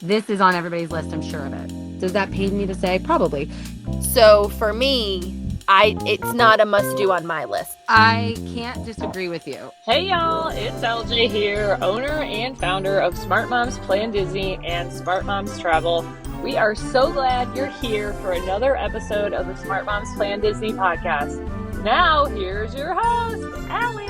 This is on everybody's list, I'm sure of it. Does that pain me to say? Probably. So for me, it's not a must-do on my list. I can't disagree with you. Hey y'all, it's LJ here, owner and founder of Smart Moms Plan Disney and Smart Moms Travel. We are so glad you're here for another episode of the Smart Moms Plan Disney podcast. Now, here's your host, Allie.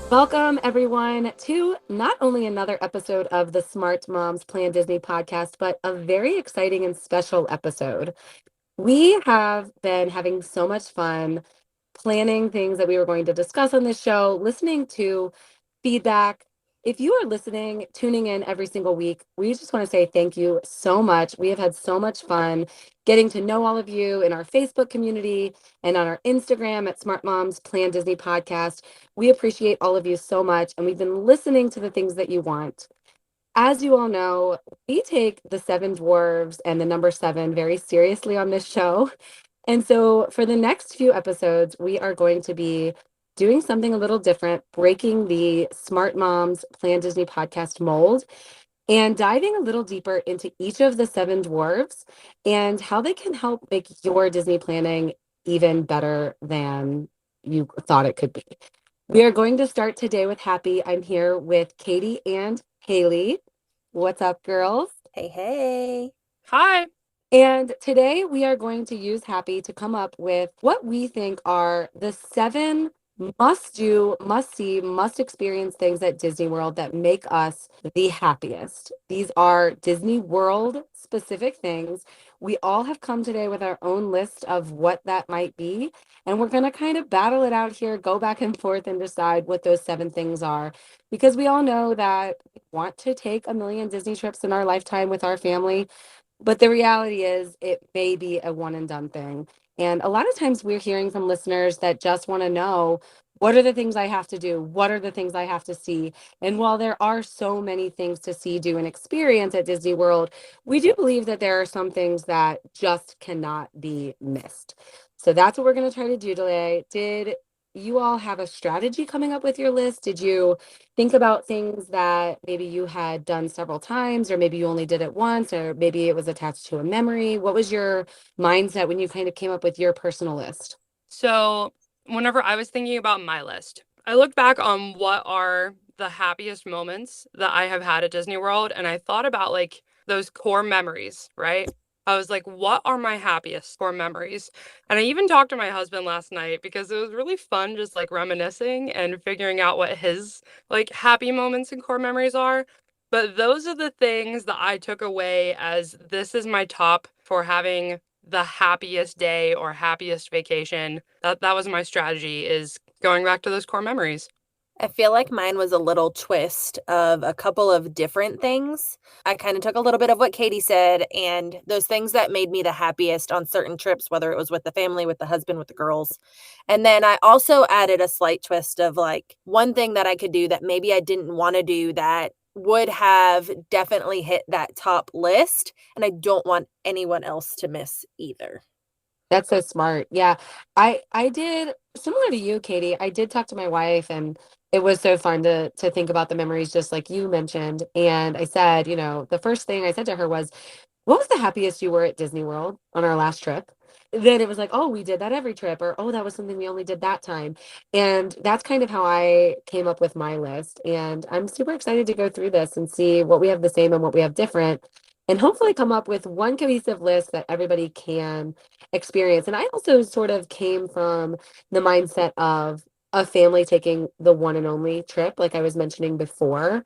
Welcome, everyone, to not only another episode of the Smart Moms Plan Disney podcast, but a very exciting and special episode. We have been having so much fun planning things that we were going to discuss on this show, listening to feedback. If you are listening, tuning in every single week, we just want to say thank you so much. We have had so much fun getting to know all of you in our Facebook community and on our Instagram at Smart Moms Plan Disney Podcast. We appreciate all of you so much, and we've been listening to the things that you want. As you all know, we take the seven dwarves and the number seven very seriously on this show. And so for the next few episodes, we are going to be doing something a little different, breaking the Smart Moms Plan Disney podcast mold and diving a little deeper into each of the seven dwarves and how they can help make your Disney planning even better than you thought it could be. We are going to start today with Happy. I'm here with Katie and Haley. What's up, girls? Hey, hey. Hi. And today we are going to use Happy to come up with what we think are the seven must do, must see, must experience things at Disney World that make us the happiest. These are Disney World specific things. We all have come today with our own list of what that might be. And we're going to kind of battle it out here, go back and forth and decide what those seven things are. Because we all know that we want to take a million Disney trips in our lifetime with our family. But the reality is it may be a one and done thing. And a lot of times we're hearing from listeners that just want to know, what are the things I have to do? What are the things I have to see? And while there are so many things to see, do, and experience at Disney World, we do believe that there are some things that just cannot be missed. So that's what we're going to try to do today. Did you all have a strategy coming up with your list? Did you think about things that maybe you had done several times, or maybe you only did it once, or maybe it was attached to a memory? What was your mindset when you kind of came up with your personal list? So whenever I was thinking about my list, I looked back on what are the happiest moments that I have had at Disney World, and I thought about like those core memories, right? I was like, what are my happiest core memories? And I even talked to my husband last night because it was really fun just like reminiscing and figuring out what his like happy moments and core memories are. But those are the things that I took away as this is my top for having the happiest day or happiest vacation. That was my strategy, is going back to those core memories. I feel like mine was a little twist of a couple of different things. I kind of took a little bit of what Katie said and those things that made me the happiest on certain trips, whether it was with the family, with the husband, with the girls. And then I also added a slight twist of like one thing that I could do that maybe I didn't want to do that would have definitely hit that top list. And I don't want anyone else to miss either. That's so smart. Yeah. I did similar to you, Katie. I did talk to my wife, and it was so fun to think about the memories just like you mentioned. And I said, the first thing I said to her was, what was the happiest you were at Disney World on our last trip? Then it was like, oh, we did that every trip, or oh, that was something we only did that time. And that's kind of how I came up with my list. And I'm super excited to go through this and see what we have the same and what we have different, and hopefully come up with one cohesive list that everybody can experience. And I also sort of came from the mindset of a family taking the one and only trip, like I was mentioning before.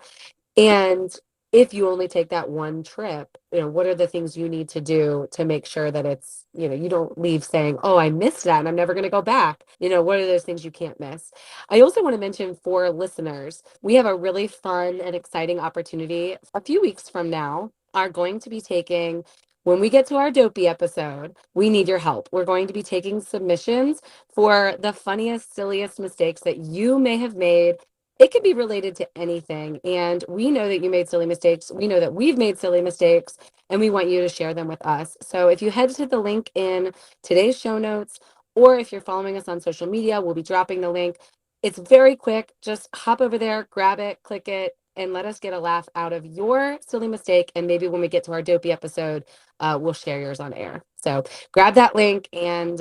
And if you only take that one trip, what are the things you need to do to make sure that it's, you don't leave saying, oh, I missed that and I'm never going to go back. What are those things you can't miss? I also want to mention for listeners, we have a really fun and exciting opportunity a few weeks from now. Are going to be taking, when we get to our Dopey episode, we need your help. We're going to be taking submissions for the funniest, silliest mistakes that you may have made. It could be related to anything. And we know that you made silly mistakes. We know that we've made silly mistakes, and we want you to share them with us. So if you head to the link in today's show notes, or if you're following us on social media, we'll be dropping the link. It's very quick. Just hop over there, grab it, click it, and let us get a laugh out of your silly mistake. And maybe when we get to our dopey episode, we'll share yours on air. So grab that link and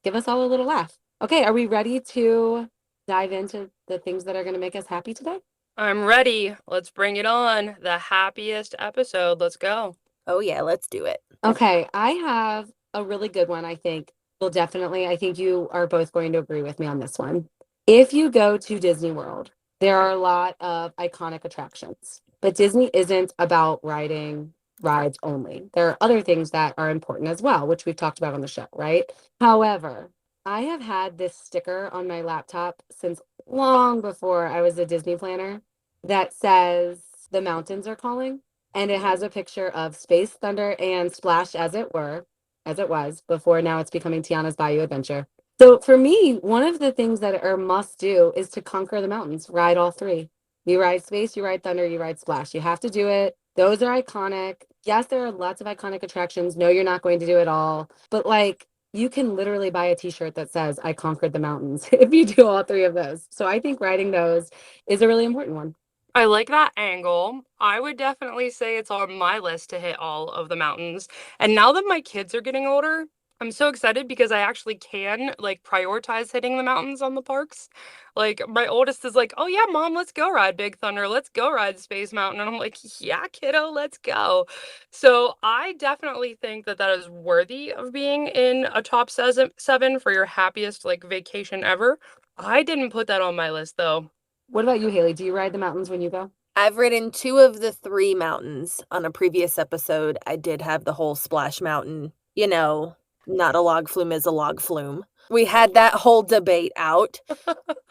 give us all a little laugh. Okay, are we ready to dive into the things that are going to make us happy today? I'm ready. Let's bring it on. The happiest episode. Let's go. Oh, yeah, let's do it. Okay, I have a really good one, I think. I think you are both going to agree with me on this one. If you go to Disney World, there are a lot of iconic attractions, but Disney isn't about riding rides only. There are other things that are important as well, which we've talked about on the show, right? However, I have had this sticker on my laptop since long before I was a Disney planner that says the mountains are calling. And it has a picture of Space Thunder and Splash as it was before. Now it's becoming Tiana's Bayou Adventure. So for me, one of the things that are must do is to conquer the mountains, ride all three. You ride Space, you ride Thunder, you ride Splash. You have to do it. Those are iconic. Yes, there are lots of iconic attractions. No, you're not going to do it all. But like, you can literally buy a t-shirt that says, I conquered the mountains if you do all three of those. So I think riding those is a really important one. I like that angle. I would definitely say it's on my list to hit all of the mountains. And now that my kids are getting older, I'm so excited because I actually can like prioritize hitting the mountains on the parks. Like my oldest is like, "Oh yeah, mom, let's go ride Big Thunder. Let's go ride Space Mountain." And I'm like, "Yeah, kiddo, let's go." So I definitely think that that is worthy of being in a top seven for your happiest like vacation ever. I didn't put that on my list though. What about you, Haley? Do you ride the mountains when you go? I've ridden 2 of the 3 mountains. On a previous episode, I did have the whole Splash Mountain, not a log flume is a log flume. We had that whole debate out,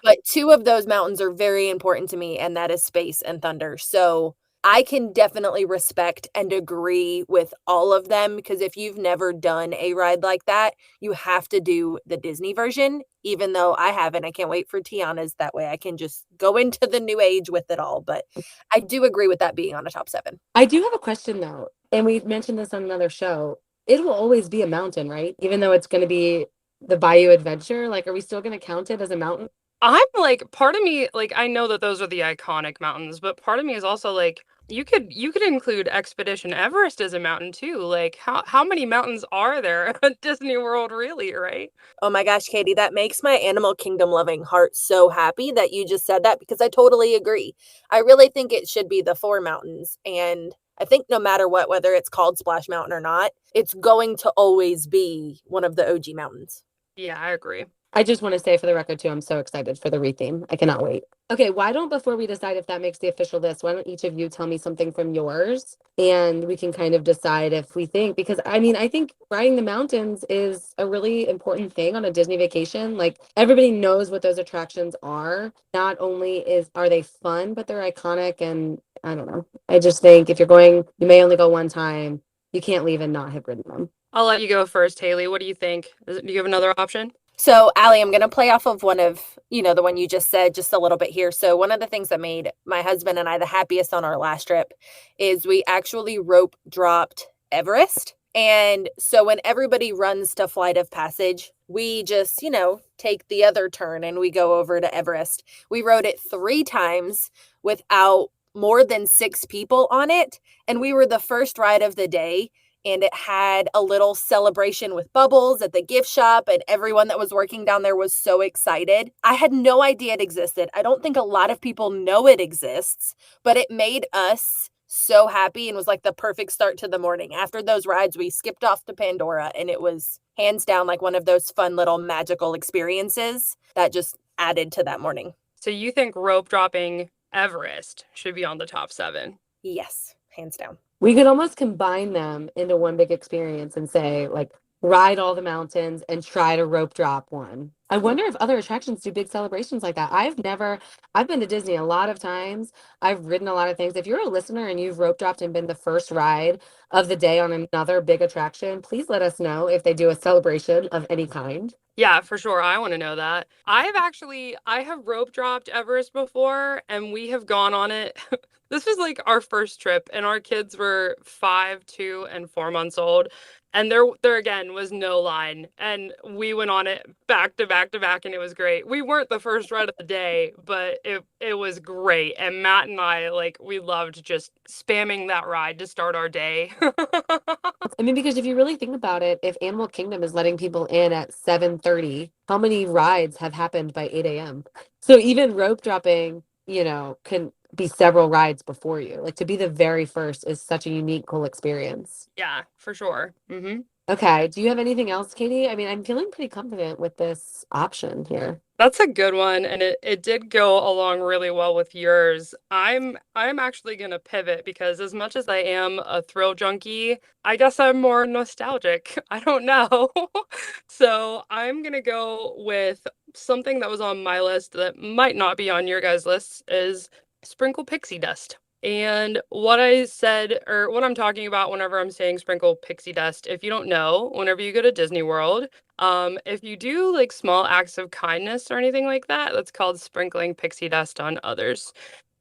but 2 of those mountains are very important to me, and that is Space and Thunder. So I can definitely respect and agree with all of them because if you've never done a ride like that, you have to do the Disney version, even though I haven't. I can't wait for Tiana's. That way I can just go into the new age with it all. But I do agree with that being on a top 7. I do have a question though, and we mentioned this on another show. It will always be a mountain, right? Even though it's going to be the Bayou Adventure, like, are we still going to count it as a mountain? I'm like, part of me, like, I know that those are the iconic mountains, but part of me is also like, you could include Expedition Everest as a mountain too. Like, how many mountains are there at Disney World, really, right? Oh my gosh, Katie, that makes my Animal Kingdom loving heart so happy that you just said that because I totally agree. I really think it should be the 4 mountains. And I think no matter what, whether it's called Splash Mountain or not, it's going to always be one of the OG mountains. Yeah, I agree. I just want to say for the record too, I'm so excited for the retheme. I cannot wait. Okay, before we decide if that makes the official list, why don't each of you tell me something from yours and we can kind of decide if we think, because I mean, I think riding the mountains is a really important thing on a Disney vacation. Like everybody knows what those attractions are. Not only are they fun, but they're iconic. And I don't know. I just think if you're going, you may only go one time. You can't leave and not have ridden them. I'll let you go first, Haley. What do you think? Do you have another option? So, Allie, I'm going to play off of one of, the one you just said just a little bit here. So, one of the things that made my husband and I the happiest on our last trip is we actually rope dropped Everest. And so when everybody runs to Flight of Passage, we just, take the other turn and we go over to Everest. We rode it 3 times without more than 6 people on it. And we were the first ride of the day. And it had a little celebration with bubbles at the gift shop, and everyone that was working down there was so excited. I had no idea it existed. I don't think a lot of people know it exists, but it made us so happy and was like the perfect start to the morning. After those rides, we skipped off to Pandora, and it was hands down like one of those fun little magical experiences that just added to that morning. So you think rope dropping Everest should be on the top 7? Yes, hands down. We could almost combine them into one big experience and say, like, ride all the mountains and try to rope drop one. I wonder if other attractions do big celebrations like that. I've been to Disney a lot of times. I've ridden a lot of things. If you're a listener and you've rope dropped and been the first ride of the day on another big attraction, please let us know if they do a celebration of any kind. Yeah, for sure. I want to know that. I have rope dropped Everest before, and we have gone on it This was like our first trip, and our kids were 5, 2, and 4 months old. And there again was no line. And we went on it back to back to back, and it was great. We weren't the first ride of the day, but it was great. And Matt and I, like, we loved just spamming that ride to start our day. I mean, because if you really think about it, if Animal Kingdom is letting people in at 7:30, how many rides have happened by 8 a.m.? So even rope dropping, can be several rides before you. Like to be the very first is such a unique, cool experience. Yeah, for sure. Okay. Do you have anything else, Katie? I mean, I'm feeling pretty confident with this option here. That's a good one, and it did go along really well with yours. I'm actually gonna pivot because as much as I am a thrill junkie, I guess I'm more nostalgic. I don't know. So I'm gonna go with something that was on my list that might not be on your guys' lists is sprinkle pixie dust. And what I said, or what I'm talking about whenever I'm saying sprinkle pixie dust, if you don't know, whenever you go to Disney World, if you do like small acts of kindness or anything like that, that's called sprinkling pixie dust on others.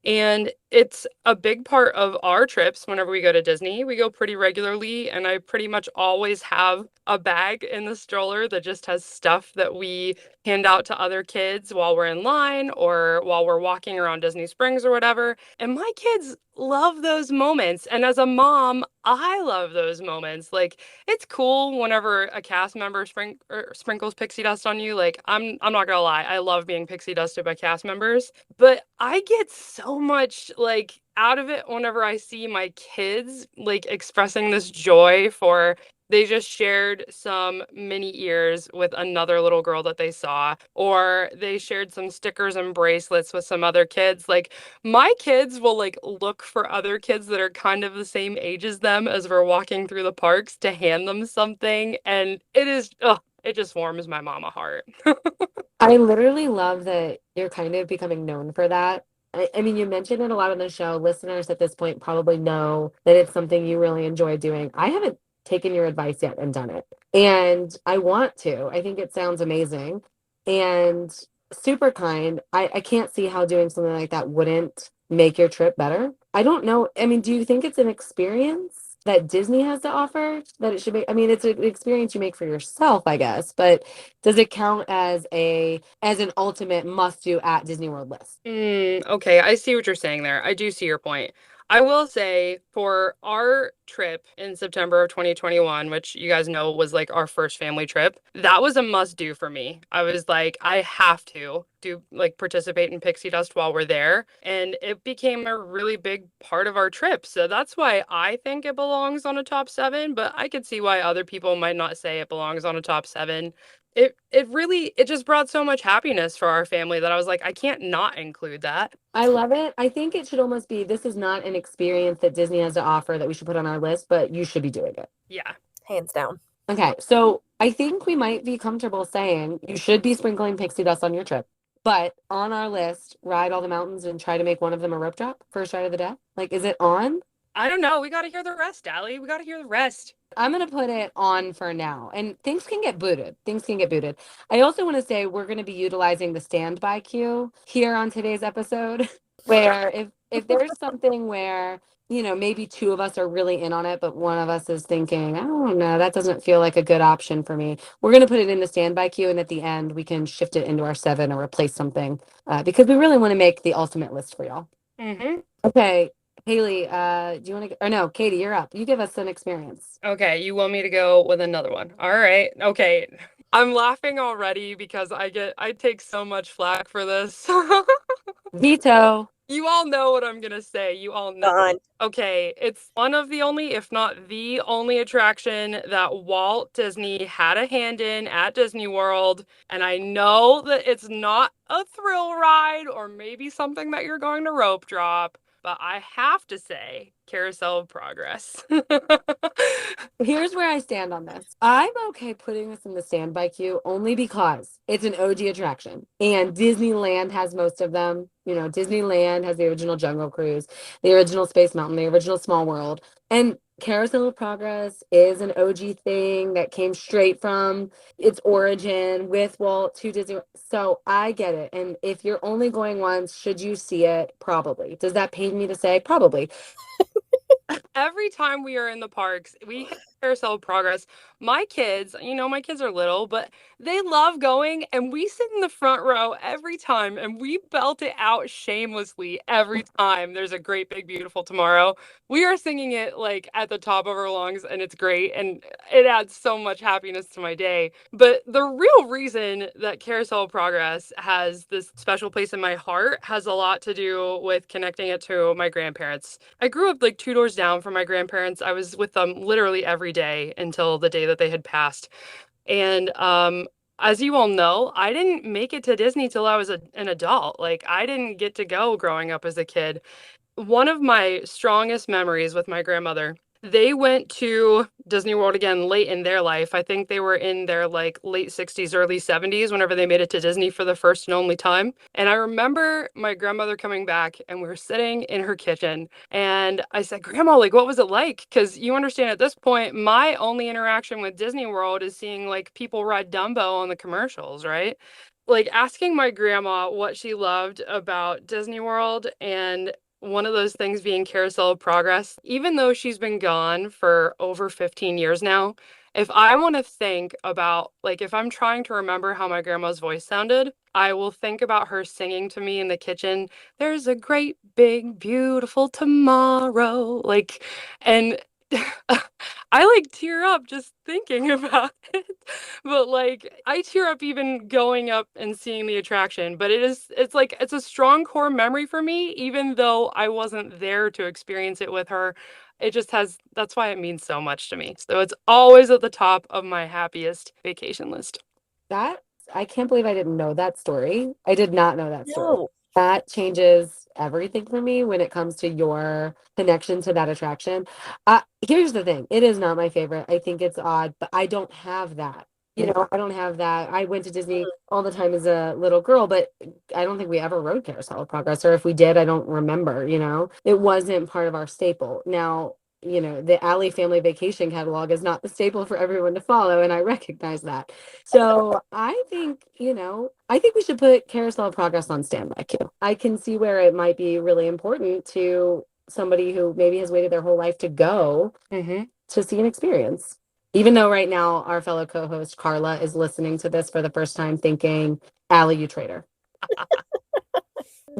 And it's a big part of our trips whenever we go to Disney. We go pretty regularly, and I pretty much always have a bag in the stroller that just has stuff that we hand out to other kids while we're in line or while we're walking around Disney Springs or whatever. And my kids love those moments. And as a mom, I love those moments. Like it's cool whenever a cast member sprinkles pixie dust on you. Like I'm not gonna lie, I love being pixie dusted by cast members. But I get so much like out of it whenever I see my kids like expressing this joy for they just shared some mini ears with another little girl that they saw, or they shared some stickers and bracelets with some other kids. Like my kids will like look for other kids that are kind of the same age as them as we're walking through the parks to hand them something, and it just warms my mama heart. I literally love that you're kind of becoming known for that. I mean, you mentioned it a lot on the show. Listeners at this point probably know that it's something you really enjoy doing. I haven't taken your advice yet and done it. And I want to. I think it sounds amazing and super kind. I can't see how doing something like that wouldn't make your trip better. I don't know. I mean, do you think it's an experience that Disney has to offer that it should be? I mean, it's an experience you make for yourself, I guess, but does it count as an ultimate must do at Disney World list? Okay, I see what you're saying there. I do see your point. I will say for our trip in September of 2021, which you guys know was like our first family trip, that was a must do for me. I was like, I have to do like participate in Pixie Dust while we're there. And it became a really big part of our trip. So that's why I think it belongs on a top seven, but I could see why other people might not say it belongs on a top seven. It just brought so much happiness for our family that I was like, I can't not include that. I love it. I think it should almost be this is not an experience that Disney has to offer that we should put on our list, but you should be doing it. Yeah. Hands down. Okay, so I think we might be comfortable saying you should be sprinkling pixie dust on your trip, but on our list, ride all the mountains and try to make one of them a rope drop first ride of the day. Like, is it on? I don't know. We got to hear the rest, Allie. We got to hear the rest. I'm gonna put it on for now, and things can get booted. Things can get booted. I also want to say we're going to be utilizing the standby queue here on today's episode, where if there's something where maybe two of us are really in on it, but one of us is thinking, I don't know, that doesn't feel like a good option for me. We're going to put it in the standby queue, and at the end we can shift it into our seven or replace something because we really want to make the ultimate list for y'all. Okay. Haley, do you want to, or no, Katie, you're up. You give us an experience. Okay, you want me to go with another one. All right. Okay. I'm laughing already because I take so much flack for this. Veto. You all know what I'm gonna say. You all know. Done. Okay, it's one of the only, if not the only attraction that Walt Disney had a hand in at Disney World. And I know that it's not a thrill ride or maybe something that you're going to rope drop, but I have to say Carousel of Progress. Here's where I stand on this. I'm okay putting this in the standby queue only because it's an OG attraction and Disneyland has most of them. You know, Disneyland has the original Jungle Cruise, the original Space Mountain, the original Small World. And Carousel of Progress is an OG thing that came straight from its origin with Walt to Disney. So I get it. And if you're only going once, should you see it? Probably. Does that pain me to say? Probably. Every time we are in the parks, we hit Carousel of Progress. My kids, my kids are little, but they love going, and we sit in the front row every time, and we belt it out shamelessly every time there's a Great Big Beautiful Tomorrow. We are singing it like at the top of our lungs, and it's great, and it adds so much happiness to my day. But the real reason that Carousel of Progress has this special place in my heart has a lot to do with connecting it to my grandparents. I grew up like 2 doors down from my grandparents. I was with them literally every day until the day that they had passed. And as you all know, I didn't make it to Disney till I was an adult. Like, I didn't get to go growing up as a kid. One of my strongest memories with my grandmother, they went to Disney World again late in their life. I think they were in their like late 60s, early 70s whenever they made it to Disney for the first and only time. And I remember my grandmother coming back and we were sitting in her kitchen and I said, "Grandma, like what was it like?" Because you understand at this point, my only interaction with Disney World is seeing like people ride Dumbo on the commercials, right? Like asking my grandma what she loved about Disney World and one of those things being Carousel of Progress, even though she's been gone for over 15 years now, if I want to think about, like, if I'm trying to remember how my grandma's voice sounded, I will think about her singing to me in the kitchen, "There's a great big beautiful tomorrow." Like, and I like tear up just thinking about it. But like I tear up even going up and seeing the attraction. But it's a strong core memory for me, even though I wasn't there to experience it with her. It just has that's why it means so much to me. So it's always at the top of my happiest vacation list. That I can't believe I didn't know that story. I did not know that story. No. That changes everything for me when it comes to your connection to that attraction. Here's the thing. It is not my favorite. I think it's odd, but I don't have that. You know, I don't have that. I went to Disney all the time as a little girl, but I don't think we ever rode Carousel of Progress, or if we did, I don't remember, you know. It wasn't part of our staple. Now, you know, the Alley Family Vacation catalog is not the staple for everyone to follow, and I recognize that. So I think, you know, I think we should put Carousel of Progress on standby queue. I can see where it might be really important to somebody who maybe has waited their whole life to go to see an experience. Even though right now our fellow co-host Carla is listening to this for the first time thinking, Allie, you traitor.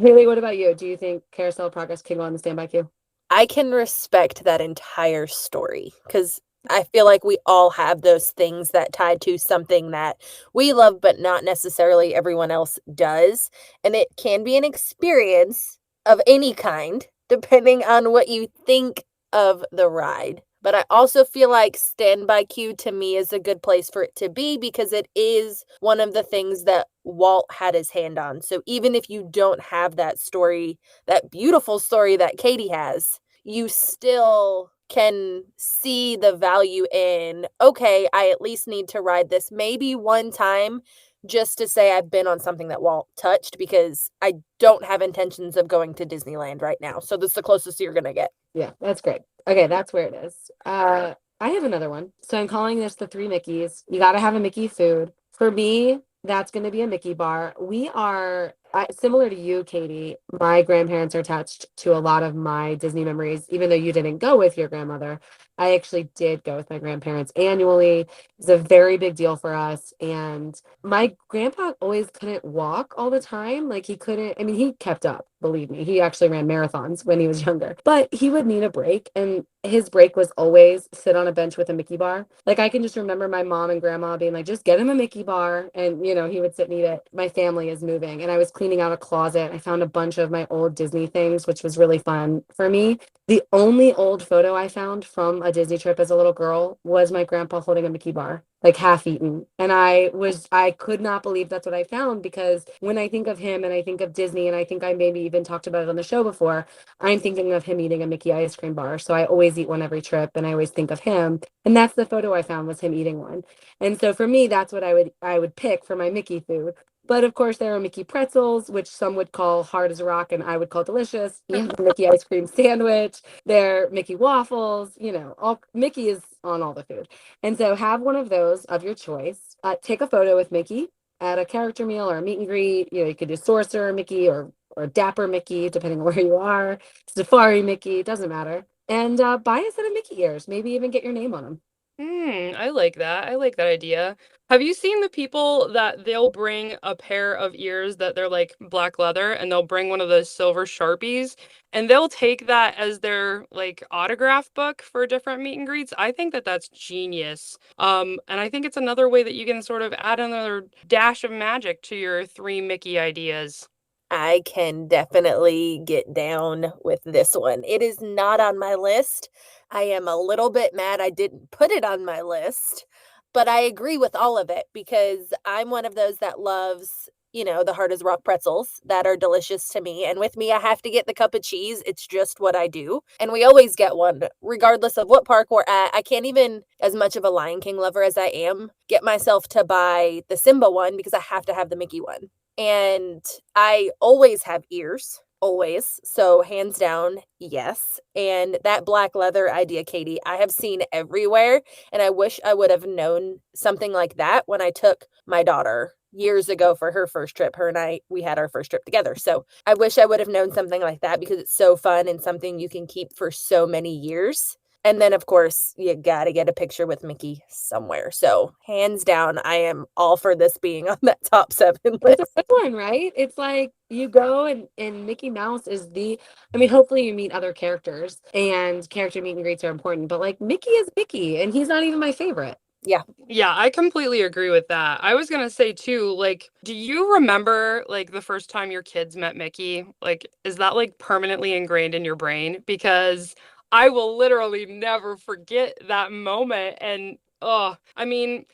Haley, what about you? Do you think Carousel of Progress can go on the standby queue? I can respect that entire story because I feel like we all have those things that tie to something that we love, but not necessarily everyone else does. And it can be an experience of any kind, depending on what you think of the ride. But I also feel like standby queue to me is a good place for it to be because it is one of the things that Walt had his hand on. So even if you don't have that story, that beautiful story that Katie has, you still can see the value in, okay, I at least need to ride this maybe one time just to say I've been on something that Walt touched because I don't have intentions of going to Disneyland right now. So this is the closest you're going to get. Yeah, that's great. Okay, that's where it is. I have another one. So I'm calling this the three Mickeys. You got to have a Mickey food. For me, that's going to be a Mickey bar. We are similar to you, Katie. My grandparents are attached to a lot of my Disney memories, even though you didn't go with your grandmother. I actually did go with my grandparents annually. It was a very big deal for us. And my grandpa always couldn't walk all the time. Like he couldn't, I mean, he kept up, believe me. He actually ran marathons when he was younger, but he would need a break. And his break was always sit on a bench with a Mickey bar. Like I can just remember my mom and grandma being like, just get him a Mickey bar. And, you know, he would sit and eat it. My family is moving. And I was cleaning out a closet. I found a bunch of my old Disney things, which was really fun for me. The only old photo I found from a Disney trip as a little girl was my grandpa holding a Mickey bar, like half eaten. And I could not believe that's what I found, because when I think of him and I think of Disney, and I think I maybe even talked about it on the show before, I'm thinking of him eating a Mickey ice cream bar. So I always eat one every trip and I always think of him. And that's the photo I found, was him eating one. And so for me, that's what I would pick for my Mickey food. But of course, there are Mickey pretzels, which some would call hard as a rock, and I would call delicious. You have the Mickey ice cream sandwich. There are Mickey waffles. All Mickey is on all the food. And so have one of those of your choice. Take a photo with Mickey at a character meal or a meet and greet. You could do Sorcerer Mickey or Dapper Mickey, depending on where you are. Safari Mickey, doesn't matter. And buy a set of Mickey ears. Maybe even get your name on them. I like that. I like that idea. Have you seen the people that they'll bring a pair of ears that they're like black leather, and they'll bring one of those silver Sharpies, and they'll take that as their like autograph book for different meet and greets? I think that that's genius. And I think it's another way that you can sort of add another dash of magic to your three Mickey ideas. I can definitely get down with this one. It is not on my list. I am a little bit mad I didn't put it on my list, but I agree with all of it because I'm one of those that loves, the hard as rock pretzels that are delicious to me. And with me, I have to get the cup of cheese. It's just what I do. And we always get one, regardless of what park we're at. I can't even, as much of a Lion King lover as I am, get myself to buy the Simba one because I have to have the Mickey one. And I always have ears, always. So hands down, yes. And that black leather idea, Katie, I have seen everywhere. And I wish I would have known something like that when I took my daughter years ago for her first trip. Her and I, we had our first trip together. So I wish I would have known something like that because it's so fun and something you can keep for so many years. And then, of course, you got to get a picture with Mickey somewhere. So, hands down, I am all for this being on that top 7 list. It's a good one, right? It's like you go and Mickey Mouse is hopefully you meet other characters, and character meet and greets are important, but like Mickey is Mickey, and he's not even my favorite. Yeah. Yeah, I completely agree with that. I was gonna say too, like, do you remember like the first time your kids met Mickey? Like, is that like permanently ingrained in your brain? Because I will literally never forget that moment. And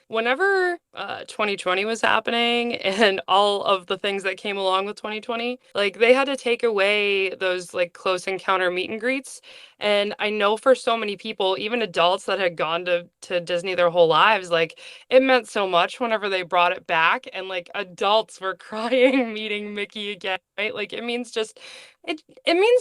whenever 2020 was happening and all of the things that came along with 2020, like they had to take away those like close encounter meet and greets. And I know for so many people, even adults that had gone to Disney their whole lives, like it meant so much whenever they brought it back, and like adults were crying meeting Mickey again, right? Like it means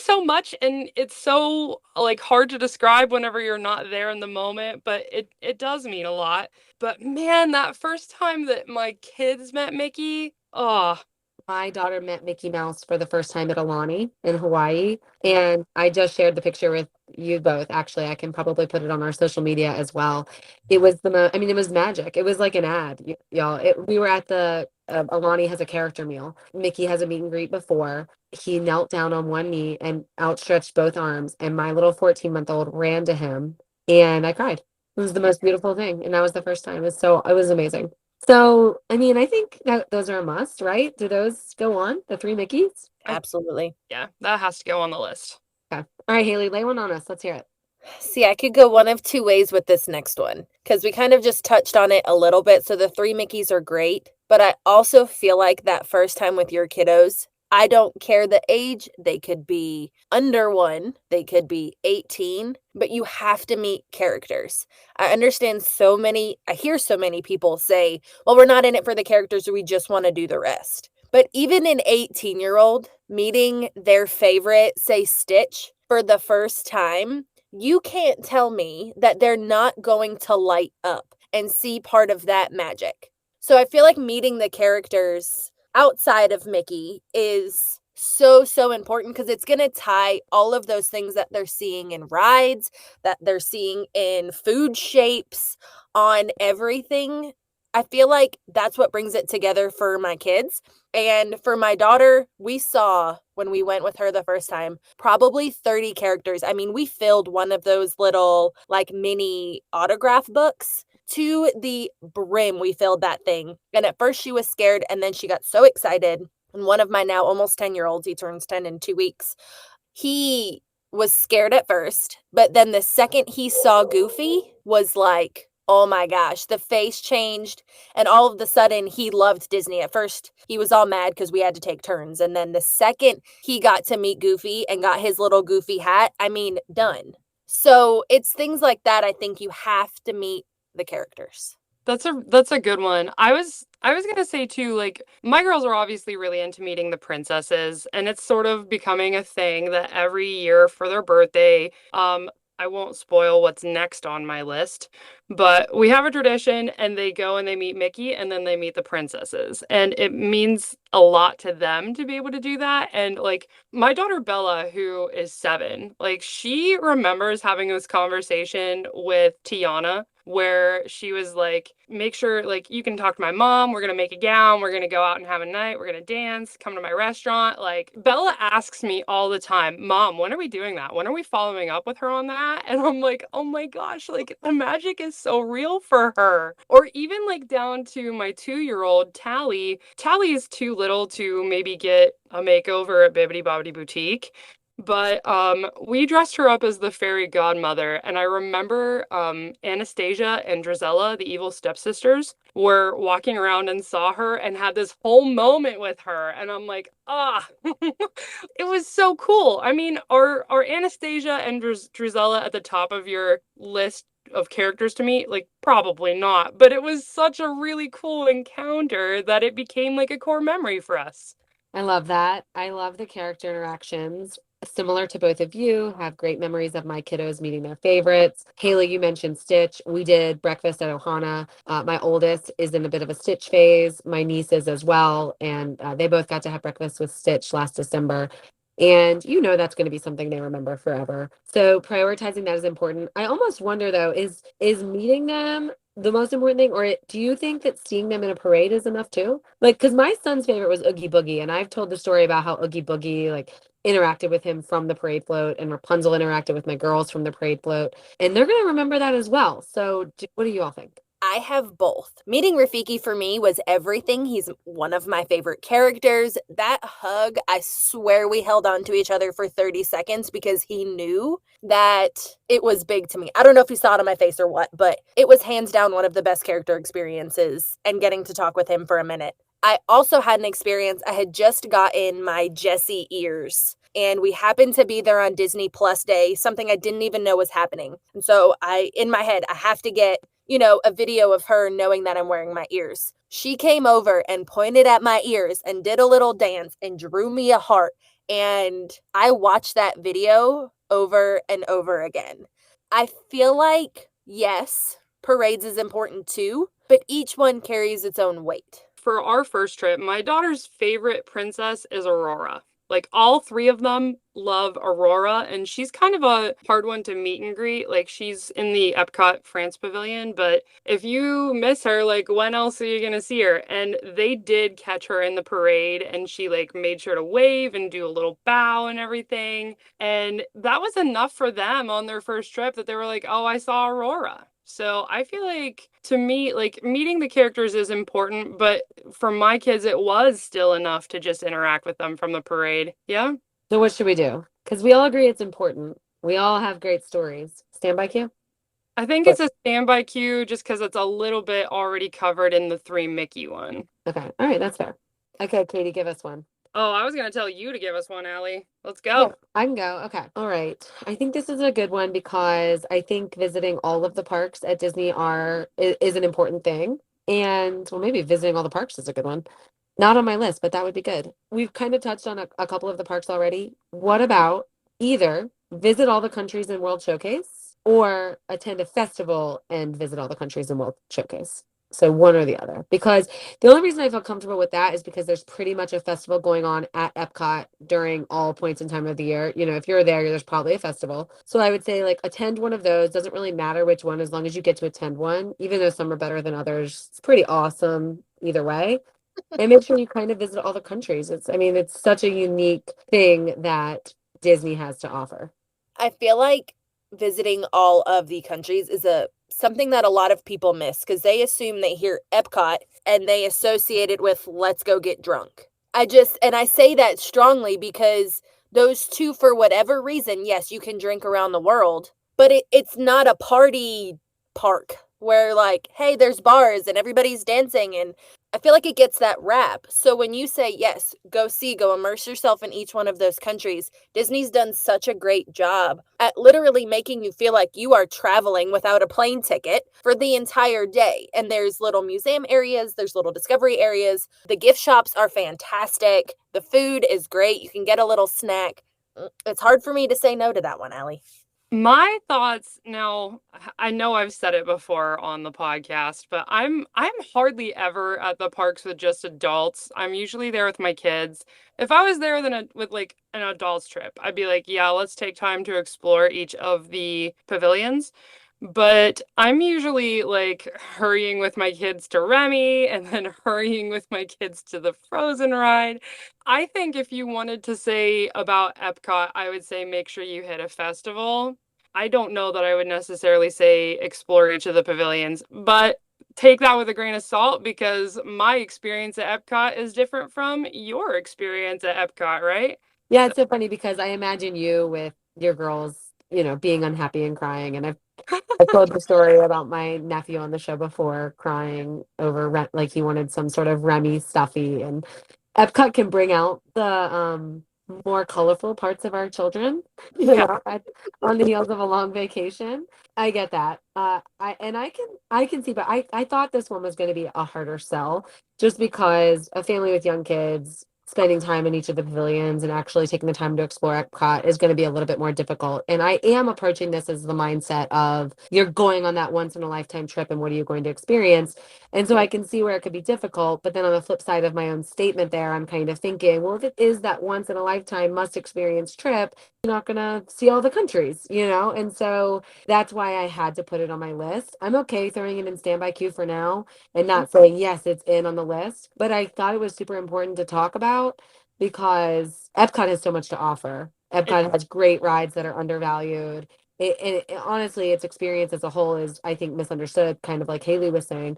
so much, and it's so like hard to describe whenever you're not there in the moment, but it does mean a lot. But man, that first time that my kids met Mickey, oh, My daughter met Mickey Mouse for the first time at Alani in Hawaii, and I just shared the picture with you both. Actually, I can probably put it on our social media as well. It was it was magic. It was like an ad, y'all. We were at the Alani has a character meal. Mickey has a meet and greet before. He knelt down on one knee and outstretched both arms, and my little 14-month-old ran to him, and I cried. It was the most beautiful thing, and that was the first time. It was amazing. So, I think that those are a must, right? Do those go on, the three Mickeys? Absolutely. yeah, that has to go on the list. Okay. All right, Haley, lay one on us. Let's hear it. See, I could go one of two ways with this next one because we kind of just touched on it a little bit. So the three Mickeys are great, but I also feel like that first time with your kiddos, I don't care the age. They could be under 1, they could be 18, but you have to meet characters. I hear so many people say, well, we're not in it for the characters, we just want to do the rest. But even an 18-year-old meeting their favorite, say Stitch, for the first time, you can't tell me that they're not going to light up and see part of that magic. So I feel like meeting the characters outside of Mickey is so, so important because it's going to tie all of those things that they're seeing in rides, that they're seeing in food shapes, on everything. I feel like that's what brings it together for my kids. And for my daughter, we saw when we went with her the first time, probably 30 characters. We filled one of those little like mini autograph books to the brim. We filled that thing. And at first she was scared, and then she got so excited And one of my now almost 10-year-olds, he turns 10 in 2 weeks, he was scared at first, but then the second he saw Goofy was like, oh my gosh, the face changed. And all of a sudden, he loved Disney. At first, he was all mad because we had to take turns. And then the second he got to meet Goofy and got his little Goofy hat, I mean, done. So it's things like that. I think you have to meet the characters. That's a good one. I was gonna say too, like my girls are obviously really into meeting the princesses, and it's sort of becoming a thing that every year for their birthday, I won't spoil what's next on my list, but we have a tradition and they go and they meet Mickey and then they meet the princesses. And it means a lot to them to be able to do that. And like my daughter Bella, who is 7, like she remembers having this conversation with Tiana where she was like, make sure like you can talk to my mom, we're gonna make a gown, we're gonna go out and have a night, we're gonna dance, come to my restaurant. Like Bella asks me all the time, Mom, when are we doing that? When are we following up with her on that? And I'm like, oh my gosh, like the magic is so real for her. Or even like down to my 2-year-old Tally. Tally is too little to maybe get a makeover at Bibbidi Bobbidi Boutique. But we dressed her up as the fairy godmother, and I remember Anastasia and Drizella, the evil stepsisters, were walking around and saw her and had this whole moment with her, and I'm like, ah, it was so cool. I mean, are Anastasia and Drizella at the top of your list of characters to meet? Like, probably not, but it was such a really cool encounter that it became like a core memory for us. I love that. I love the character interactions. Similar to both of you, have great memories of my kiddos meeting their favorites. Haley, you mentioned Stitch. We did breakfast at Ohana. My oldest is in a bit of a Stitch phase. My niece is as well. And they both got to have breakfast with Stitch last December. And you know that's going to be something they remember forever. So prioritizing that is important. I almost wonder though, is meeting them the most important thing, or do you think that seeing them in a parade is enough too? Like, because my son's favorite was Oogie Boogie, and I've told the story about how Oogie Boogie like interacted with him from the parade float, and Rapunzel interacted with my girls from the parade float, and they're gonna remember that as well. So, what do you all think? I have both. Meeting Rafiki for me was everything. He's one of my favorite characters. That hug, I swear we held on to each other for 30 seconds because he knew that it was big to me. I don't know if he saw it on my face or what, but it was hands down one of the best character experiences and getting to talk with him for a minute. I also had an experience. I had just gotten my Jessie ears and we happened to be there on Disney Plus Day, something I didn't even know was happening. And so in my head, I have to get a video of her knowing that I'm wearing my ears. She came over and pointed at my ears and did a little dance and drew me a heart. And I watched that video over and over again. I feel like, yes, parades is important too, but each one carries its own weight. For our first trip, my daughter's favorite princess is Aurora. Like all 3 of them love Aurora, and she's kind of a hard one to meet and greet. Like she's in the Epcot France Pavilion, but if you miss her, like when else are you gonna see her? And they did catch her in the parade, and she like made sure to wave and do a little bow and everything. And that was enough for them on their first trip that they were like, oh, I saw Aurora. So I feel like to me, like meeting the characters is important, but for my kids, it was still enough to just interact with them from the parade. Yeah. So what should we do? Because we all agree it's important. We all have great stories. Standby cue? I think it's a standby cue just because it's a little bit already covered in the 3 Mickey one. Okay. All right. That's fair. Okay, Katie, give us one. Oh, I was going to tell you to give us one, Allie. Let's go. Yeah, I can go. Okay. All right. I think this is a good one because I think visiting all of the parks at Disney is an important thing. And well, maybe visiting all the parks is a good one. Not on my list, but that would be good. We've kind of touched on a couple of the parks already. What about either visit all the countries in World Showcase or attend a festival and visit all the countries in World Showcase? So one or the other, because the only reason I feel comfortable with that is because there's pretty much a festival going on at Epcot during all points in time of the year. You know, if you're there, there's probably a festival. So I would say like attend one of those. Doesn't really matter which one, as long as you get to attend one, even though some are better than others. It's pretty awesome either way. And make sure you kind of visit all the countries. It's such a unique thing that Disney has to offer. I feel like visiting all of the countries is something that a lot of people miss because they assume they hear Epcot and they associate it with let's go get drunk. And I say that strongly because those two, for whatever reason, yes, you can drink around the world, but it's not a party park where, like, hey, there's bars and everybody's dancing. And I feel like it gets that rap. So when you say, yes, go immerse yourself in each one of those countries, Disney's done such a great job at literally making you feel like you are traveling without a plane ticket for the entire day. And there's little museum areas, there's little discovery areas. The gift shops are fantastic. The food is great. You can get a little snack. It's hard for me to say no to that one, Allie. My thoughts now, I know I've said it before on the podcast, but I'm hardly ever at the parks with just adults. I'm usually there with my kids. If I was there with like an adults trip, I'd be like, yeah, let's take time to explore each of the pavilions. But I'm usually like hurrying with my kids to Remy and then hurrying with my kids to the Frozen ride. I think if you wanted to say about Epcot, I would say make sure you hit a festival. I don't know that I would necessarily say explore each of the pavilions, but take that with a grain of salt because my experience at Epcot is different from your experience at Epcot, right? Yeah, it's so funny because I imagine you with your girls, being unhappy and crying. And I've told the story about my nephew on the show before crying over like he wanted some sort of Remy stuffy. And Epcot can bring out the more colorful parts of our children, on the heels of a long vacation. I get that. I can see, but I thought this one was going to be a harder sell just because a family with young kids spending time in each of the pavilions and actually taking the time to explore Epcot is going to be a little bit more difficult. And I am approaching this as the mindset of you're going on that once in a lifetime trip and what are you going to experience? And so I can see where it could be difficult. But then on the flip side of my own statement there, I'm kind of thinking, well, if it is that once in a lifetime must experience trip, you're not going to see all the countries. And so that's why I had to put it on my list. I'm okay throwing it in standby queue for now and not saying, yes, it's in on the list. But I thought it was super important to talk about because Epcot has so much to offer. Epcot has great rides that are undervalued. Honestly, its experience as a whole is, I think, misunderstood, kind of like Haley was saying.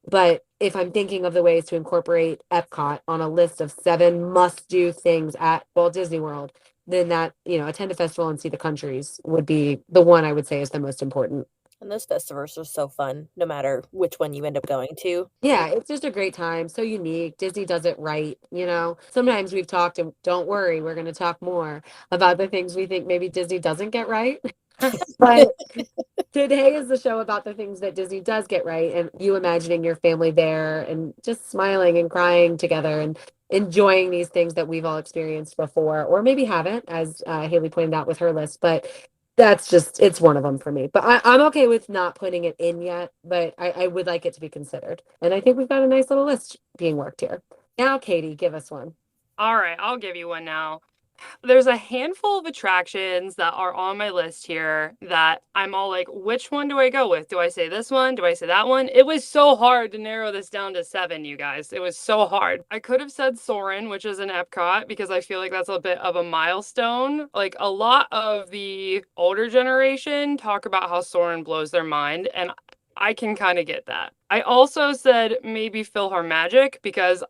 But if I'm thinking of the ways to incorporate Epcot on a list of 7 must-do things at Walt Disney World, then attend a festival and see the countries would be the one I would say is the most important. And those festivals are so fun, no matter which one you end up going to. Yeah, it's just a great time. So unique. Disney does it right. Sometimes we've talked, and don't worry, we're going to talk more about the things we think maybe Disney doesn't get right. But today is the show about the things that Disney does get right, and you imagining your family there and just smiling and crying together and enjoying these things that we've all experienced before, or maybe haven't, as Haley pointed out with her list. But it's one of them for me. But I'm okay with not putting it in yet, but I would like it to be considered. And I think we've got a nice little list being worked here. Now, Katie, give us one. All right, I'll give you one now. There's a handful of attractions that are on my list here that I'm all like, which one do I go with? Do I say this one? Do I say that one? It was so hard to narrow this down to 7, you guys. It was so hard. I could have said Soarin', which is in Epcot, because I feel like that's a bit of a milestone. Like a lot of the older generation talk about how Soarin' blows their mind, and I can kind of get that. I also said maybe PhilharMagic because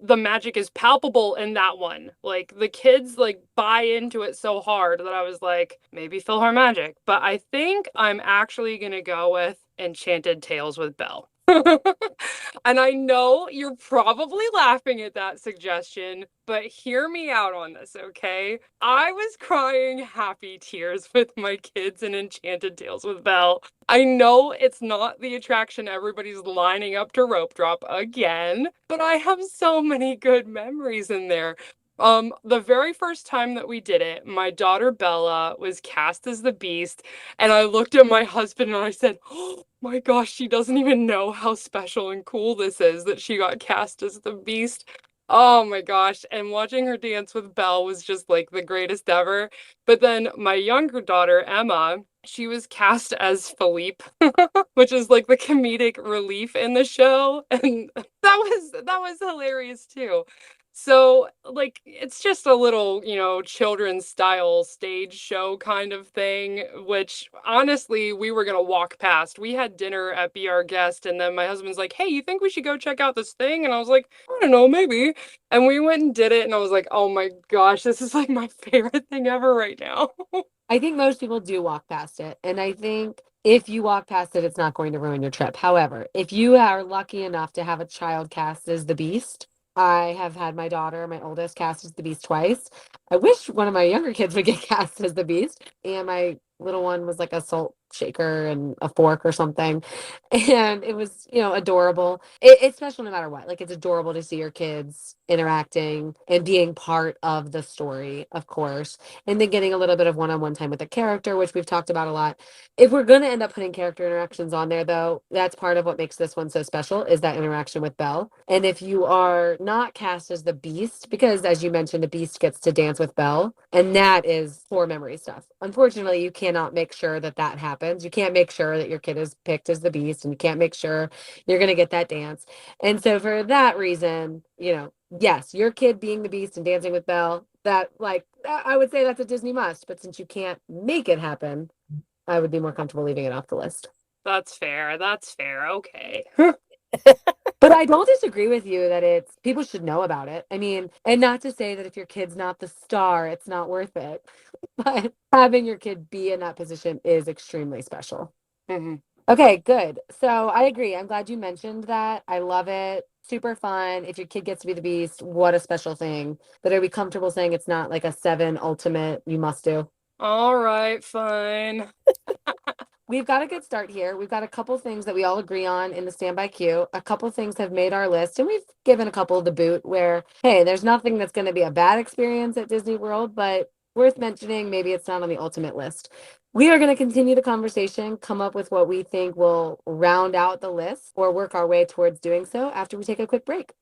the magic is palpable in that one. Like the kids like buy into it so hard that I was like maybe PhilharMagic. But I think I'm actually gonna go with Enchanted Tales with Belle. And I know you're probably laughing at that suggestion, but hear me out on this, okay? I was crying happy tears with my kids in Enchanted Tales with Belle. I know it's not the attraction everybody's lining up to rope drop again, but I have so many good memories in there. The very first time that we did it, my daughter Bella was cast as the Beast, and I looked at my husband and I said, "Oh my gosh, she doesn't even know how special and cool this is that she got cast as the Beast." Oh my gosh, and watching her dance with Belle was just like the greatest ever. But then my younger daughter, Emma, she was cast as Philippe, which is like the comedic relief in the show, and that was hilarious too. So, like, it's just a little, children's style stage show kind of thing, which honestly, we were going to walk past. We had dinner at Be Our Guest, and then my husband's like, hey, you think we should go check out this thing? And I was like, I don't know, maybe. And we went and did it, and I was like, oh my gosh, this is like my favorite thing ever right now. I think most people do walk past it. And I think if you walk past it, it's not going to ruin your trip. However, if you are lucky enough to have a child cast as the Beast, I have had my daughter, my oldest, cast as the Beast twice. I wish one of my younger kids would get cast as the Beast. And my little one was like a salt shaker and a fork or something. And it was, adorable. It's special no matter what. Like, it's adorable to see your kids interacting and being part of the story, of course, and then getting a little bit of one-on-one time with the character, which we've talked about a lot. If we're going to end up putting character interactions on there, though, that's part of what makes this one so special, is that interaction with Belle. And if you are not cast as the Beast, because as you mentioned, the Beast gets to dance with Belle, and that is core memory stuff. Unfortunately, you cannot make sure that that happens. You can't make sure that your kid is picked as the Beast, and you can't make sure you're going to get that dance. And so for that reason, yes, your kid being the Beast and dancing with Belle, I would say that's a Disney must, but since you can't make it happen, I would be more comfortable leaving it off the list. That's fair. That's fair. Okay. But I don't disagree with you that people should know about it. I mean, and not to say that if your kid's not the star, it's not worth it. But having your kid be in that position is extremely special. Mhm. Okay, good. So I agree. I'm glad you mentioned that. I love it. Super fun. If your kid gets to be the Beast, what a special thing. But are we comfortable saying it's not like a 7 ultimate you must do? All right, fine. We've got a good start here. We've got a couple things that we all agree on in the standby queue. A couple things have made our list, and we've given a couple the boot where, hey, there's nothing that's going to be a bad experience at Disney World, but worth mentioning, maybe it's not on the ultimate list. We are going to continue the conversation, come up with what we think will round out the list, or work our way towards doing so after we take a quick break.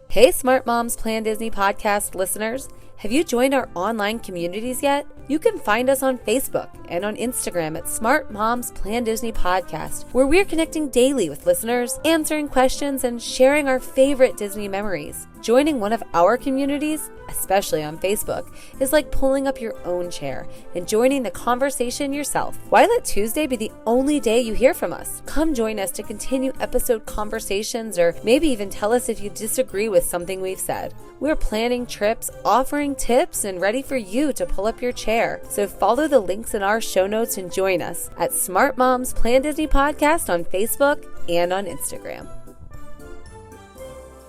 Hey, Smart Moms Plan Disney podcast listeners. Have you joined our online communities yet? You can find us on Facebook and on Instagram at Smart Moms Plan Disney Podcast, where we're connecting daily with listeners, answering questions, and sharing our favorite Disney memories. Joining one of our communities, especially on Facebook, is like pulling up your own chair and joining the conversation yourself. Why let Tuesday be the only day you hear from us? Come join us to continue episode conversations, or maybe even tell us if you disagree with something we've said. We're planning trips, offering tips, and ready for you to pull up your chair. So follow the links in our show notes and join us at Smart Moms Plan Disney Podcast on Facebook and on Instagram.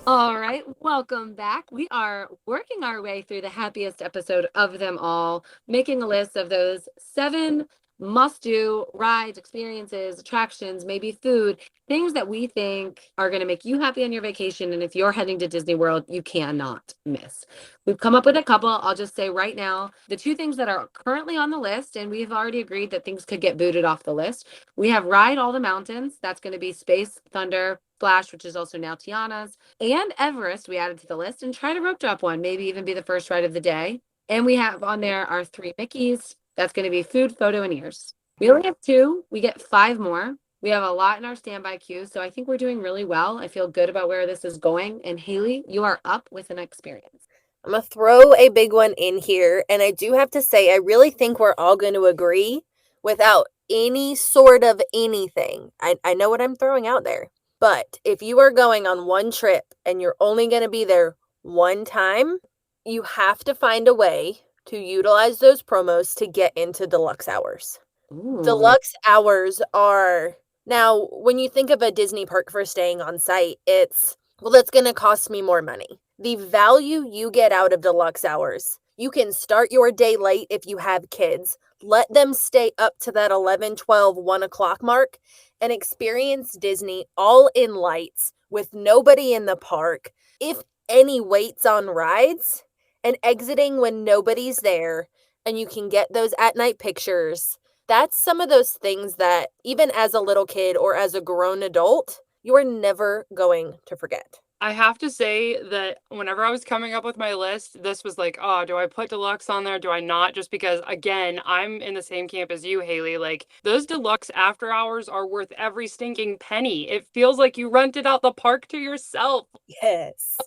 All right, welcome back. We are working our way through the happiest episode of them all, making a list of those 7 must-do rides, experiences, attractions, maybe food, things that we think are going to make you happy on your vacation. And if you're heading to Disney World, you cannot miss. We've come up with a couple. I'll just say right now, the 2 things that are currently on the list, and we've already agreed that things could get booted off the list. We have Ride All the Mountains. That's going to be Space, Thunder, Splash, which is also now Tiana's, and Everest we added to the list, and try to rope drop one, maybe even be the first ride of the day. And we have on there our 3 Mickeys. That's going to be Food, Photo, and Ears. We only have 2. We get 5 more. We have a lot in our standby queue, so I think we're doing really well. I feel good about where this is going. And Haley, you are up with an experience. I'm going to throw a big one in here, and I do have to say, I really think we're all going to agree without any sort of anything. I know what I'm throwing out there. But if you are going on one trip and you're only going to be there one time, you have to find a way to utilize those promos to get into deluxe hours. Ooh. Deluxe hours are, now, when you think of a Disney park for staying on site, it's, well, that's going to cost me more money. The value you get out of deluxe hours, you can start your day late if you have kids. Let them stay up to that 11, 12, 1 o'clock mark and experience Disney all in lights with nobody in the park, if any waits on rides, and exiting when nobody's there, and you can get those at-night pictures. That's some of those things that, even as a little kid or as a grown adult, you're never going to forget. I have to say that whenever I was coming up with my list, this was like, oh, do I put deluxe on there? Do I not? Just because, again, I'm in the same camp as you, Haley. Like, those deluxe after hours are worth every stinking penny. It feels like you rented out the park to yourself. Yes.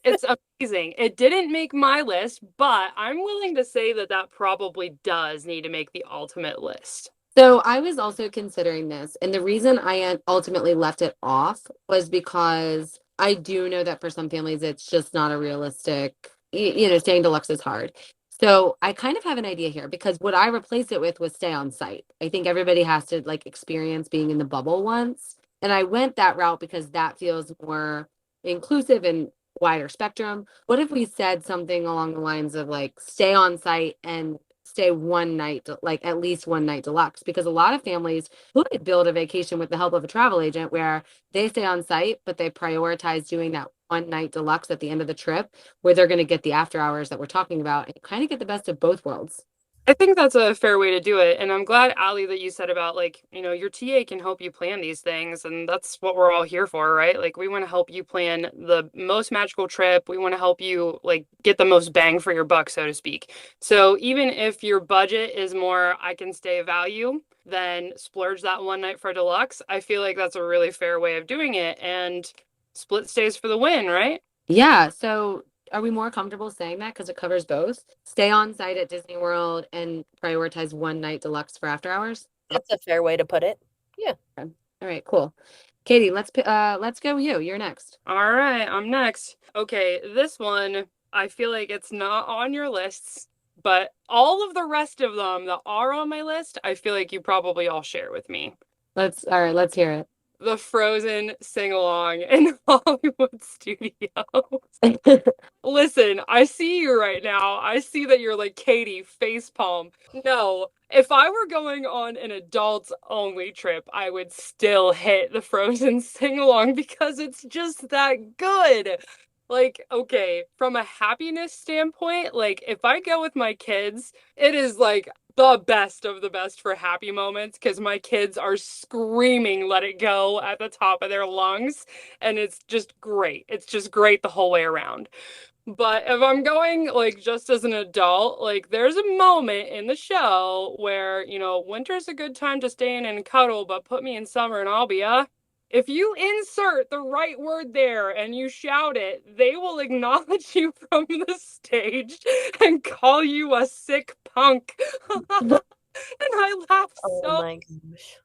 It's amazing. It didn't make my list, but I'm willing to say that that probably does need to make the ultimate list. So I was also considering this, and the reason I ultimately left it off was because I do know that for some families it's just not a realistic, staying deluxe is hard. So I kind of have an idea here because what I replaced it with was stay on site. I think everybody has to like experience being in the bubble once, and I went that route because that feels more inclusive and wider spectrum. What if we said something along the lines of like stay on site and stay one night, like at least one night deluxe, because a lot of families could build a vacation with the help of a travel agent where they stay on site, but they prioritize doing that one night deluxe at the end of the trip where they're going to get the after hours that we're talking about and kind of get the best of both worlds. I think that's a fair way to do it. And I'm glad, Allie, that you said about like, your TA can help you plan these things. And that's what we're all here for, right? Like, we want to help you plan the most magical trip. We want to help you like get the most bang for your buck, so to speak. So even if your budget is more, I can stay value, then splurge that one night for deluxe. I feel like that's a really fair way of doing it. And split stays for the win, right? Yeah. So are we more comfortable saying that because it covers both? Stay on site at Disney World and prioritize one night deluxe for after hours? That's a fair way to put it. Yeah. Okay. All right, cool. Katie, let's go you. You're next. All right, I'm next. Okay, this one, I feel like it's not on your lists, but all of the rest of them that are on my list, I feel like you probably all share with me. All right, let's hear it. The Frozen sing-along in Hollywood Studios. Listen, I see you right now. I see that you're like, Katie, facepalm. No, if I were going on an adults only trip, I would still hit the Frozen sing along because it's just that good. Like, okay, from a happiness standpoint, like if I go with my kids, it is like the best of the best for happy moments because my kids are screaming let it go at the top of their lungs, and it's just great. It's just great the whole way around. But if I'm going like just as an adult, like there's a moment in the show where, winter's a good time to stay in and cuddle, but put me in summer and I'll be if you insert the right word there and you shout it, they will acknowledge you from the stage and call you a sick punk. And I laugh Oh so my gosh.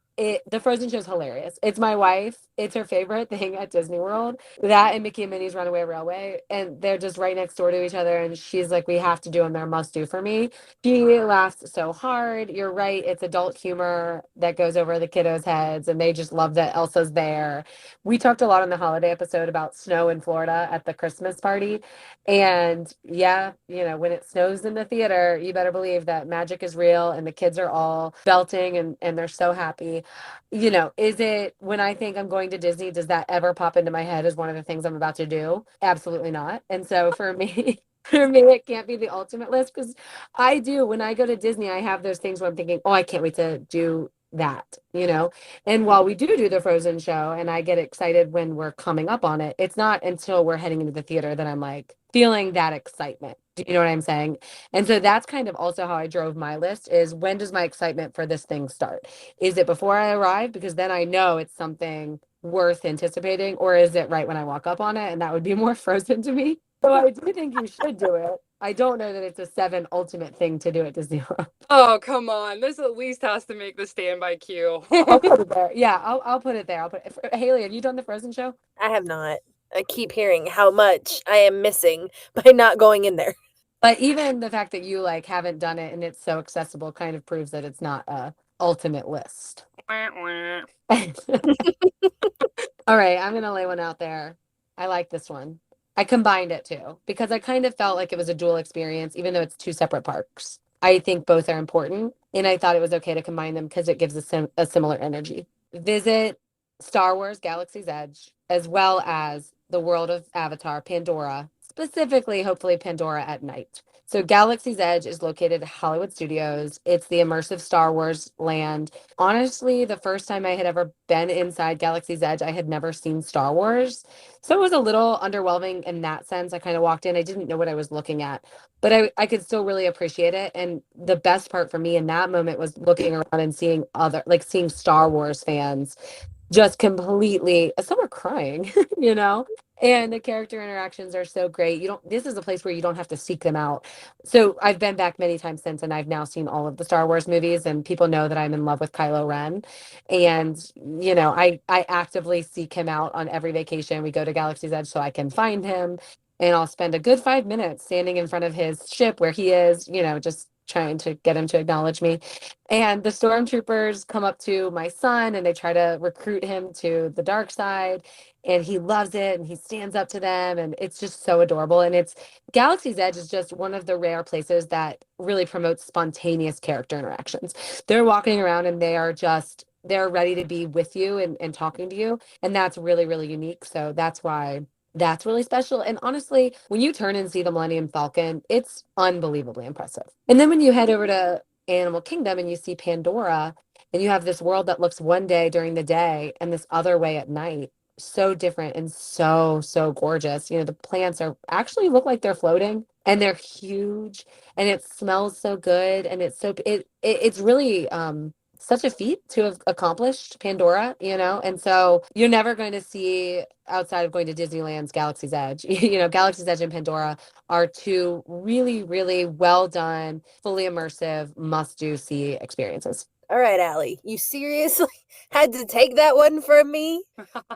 The Frozen show is hilarious. It's my wife. It's her favorite thing at Disney World. That and Mickey and Minnie's Runaway Railway. And they're just right next door to each other. And she's like, we have to do them. They're must do for me. She laughs so hard. You're right. It's adult humor that goes over the kiddos' heads. And they just love that Elsa's there. We talked a lot on the holiday episode about snow in Florida at the Christmas party. And yeah, when it snows in the theater, you better believe that magic is real and the kids are all belting and they're so happy. Is it when I think I'm going to Disney, does that ever pop into my head as one of the things I'm about to do? Absolutely not. And so for me, for me, it can't be the ultimate list because I do, when I go to Disney, I have those things where I'm thinking, oh, I can't wait to do that. And while we do the Frozen show and I get excited when we're coming up on it, it's not until we're heading into the theater that I'm like feeling that excitement. Do you know what I'm saying? And so that's kind of also how I drove my list is when does my excitement for this thing start? Is it before I arrive? Because then I know it's something worth anticipating, or is it right when I walk up on it? And that would be more Frozen to me. So I do think you should do it. I don't know that it's a 7 ultimate thing to do at Disney World. Oh, come on. This at least has to make the standby queue. I'll put it there. Yeah, I'll put it there. Haley, have you done the Frozen show? I have not. I keep hearing how much I am missing by not going in there. But even the fact that you like haven't done it and it's so accessible kind of proves that it's not a ultimate list. All right, I'm gonna lay one out there. I like this one. I combined it too because I kind of felt like it was a dual experience, even though it's 2 separate parks. I think both are important, and I thought it was okay to combine them because it gives a similar energy. Visit Star Wars Galaxy's Edge, as well as the world of Avatar, Pandora, specifically, hopefully, Pandora at night. So Galaxy's Edge is located at Hollywood Studios. It's the immersive Star Wars land. Honestly, the first time I had ever been inside Galaxy's Edge, I had never seen Star Wars. So it was a little underwhelming in that sense. I kind of walked in, I didn't know what I was looking at, but I could still really appreciate it. And the best part for me in that moment was looking around and seeing seeing Star Wars fans just completely, some are crying, you know, and the character interactions are so great. You don't, this is a place where you don't have to seek them out. So I've been back many times since, and I've now seen all of the Star Wars movies, and people know that I'm in love with Kylo Ren. And, you know, I actively seek him out on every vacation. We go to Galaxy's Edge so I can find him, and I'll spend a good 5 minutes standing in front of his ship where he is, you know, just trying to get him to acknowledge me. And the stormtroopers come up to my son and they try to recruit him to the dark side. And he loves it and he stands up to them. And it's just so adorable. And it's Galaxy's Edge is just one of the rare places that really promotes spontaneous character interactions. They're walking around and they're ready to be with you and talking to you. And that's really, really unique. So that's why that's really special. And honestly, when you turn and see the Millennium Falcon, it's unbelievably impressive. And then when you head over to Animal Kingdom and you see Pandora, and you have this world that looks one day during the day and this other way at night, so different and so, so gorgeous. You know, the plants are actually look like they're floating and they're huge and it smells so good. And it's really, such a feat to have accomplished Pandora, you know? And so you're never going to see outside of going to Disneyland's Galaxy's Edge, you know, Galaxy's Edge and Pandora are two really, really well done, fully immersive, must do see experiences. All right, Allie, you seriously had to take that one from me?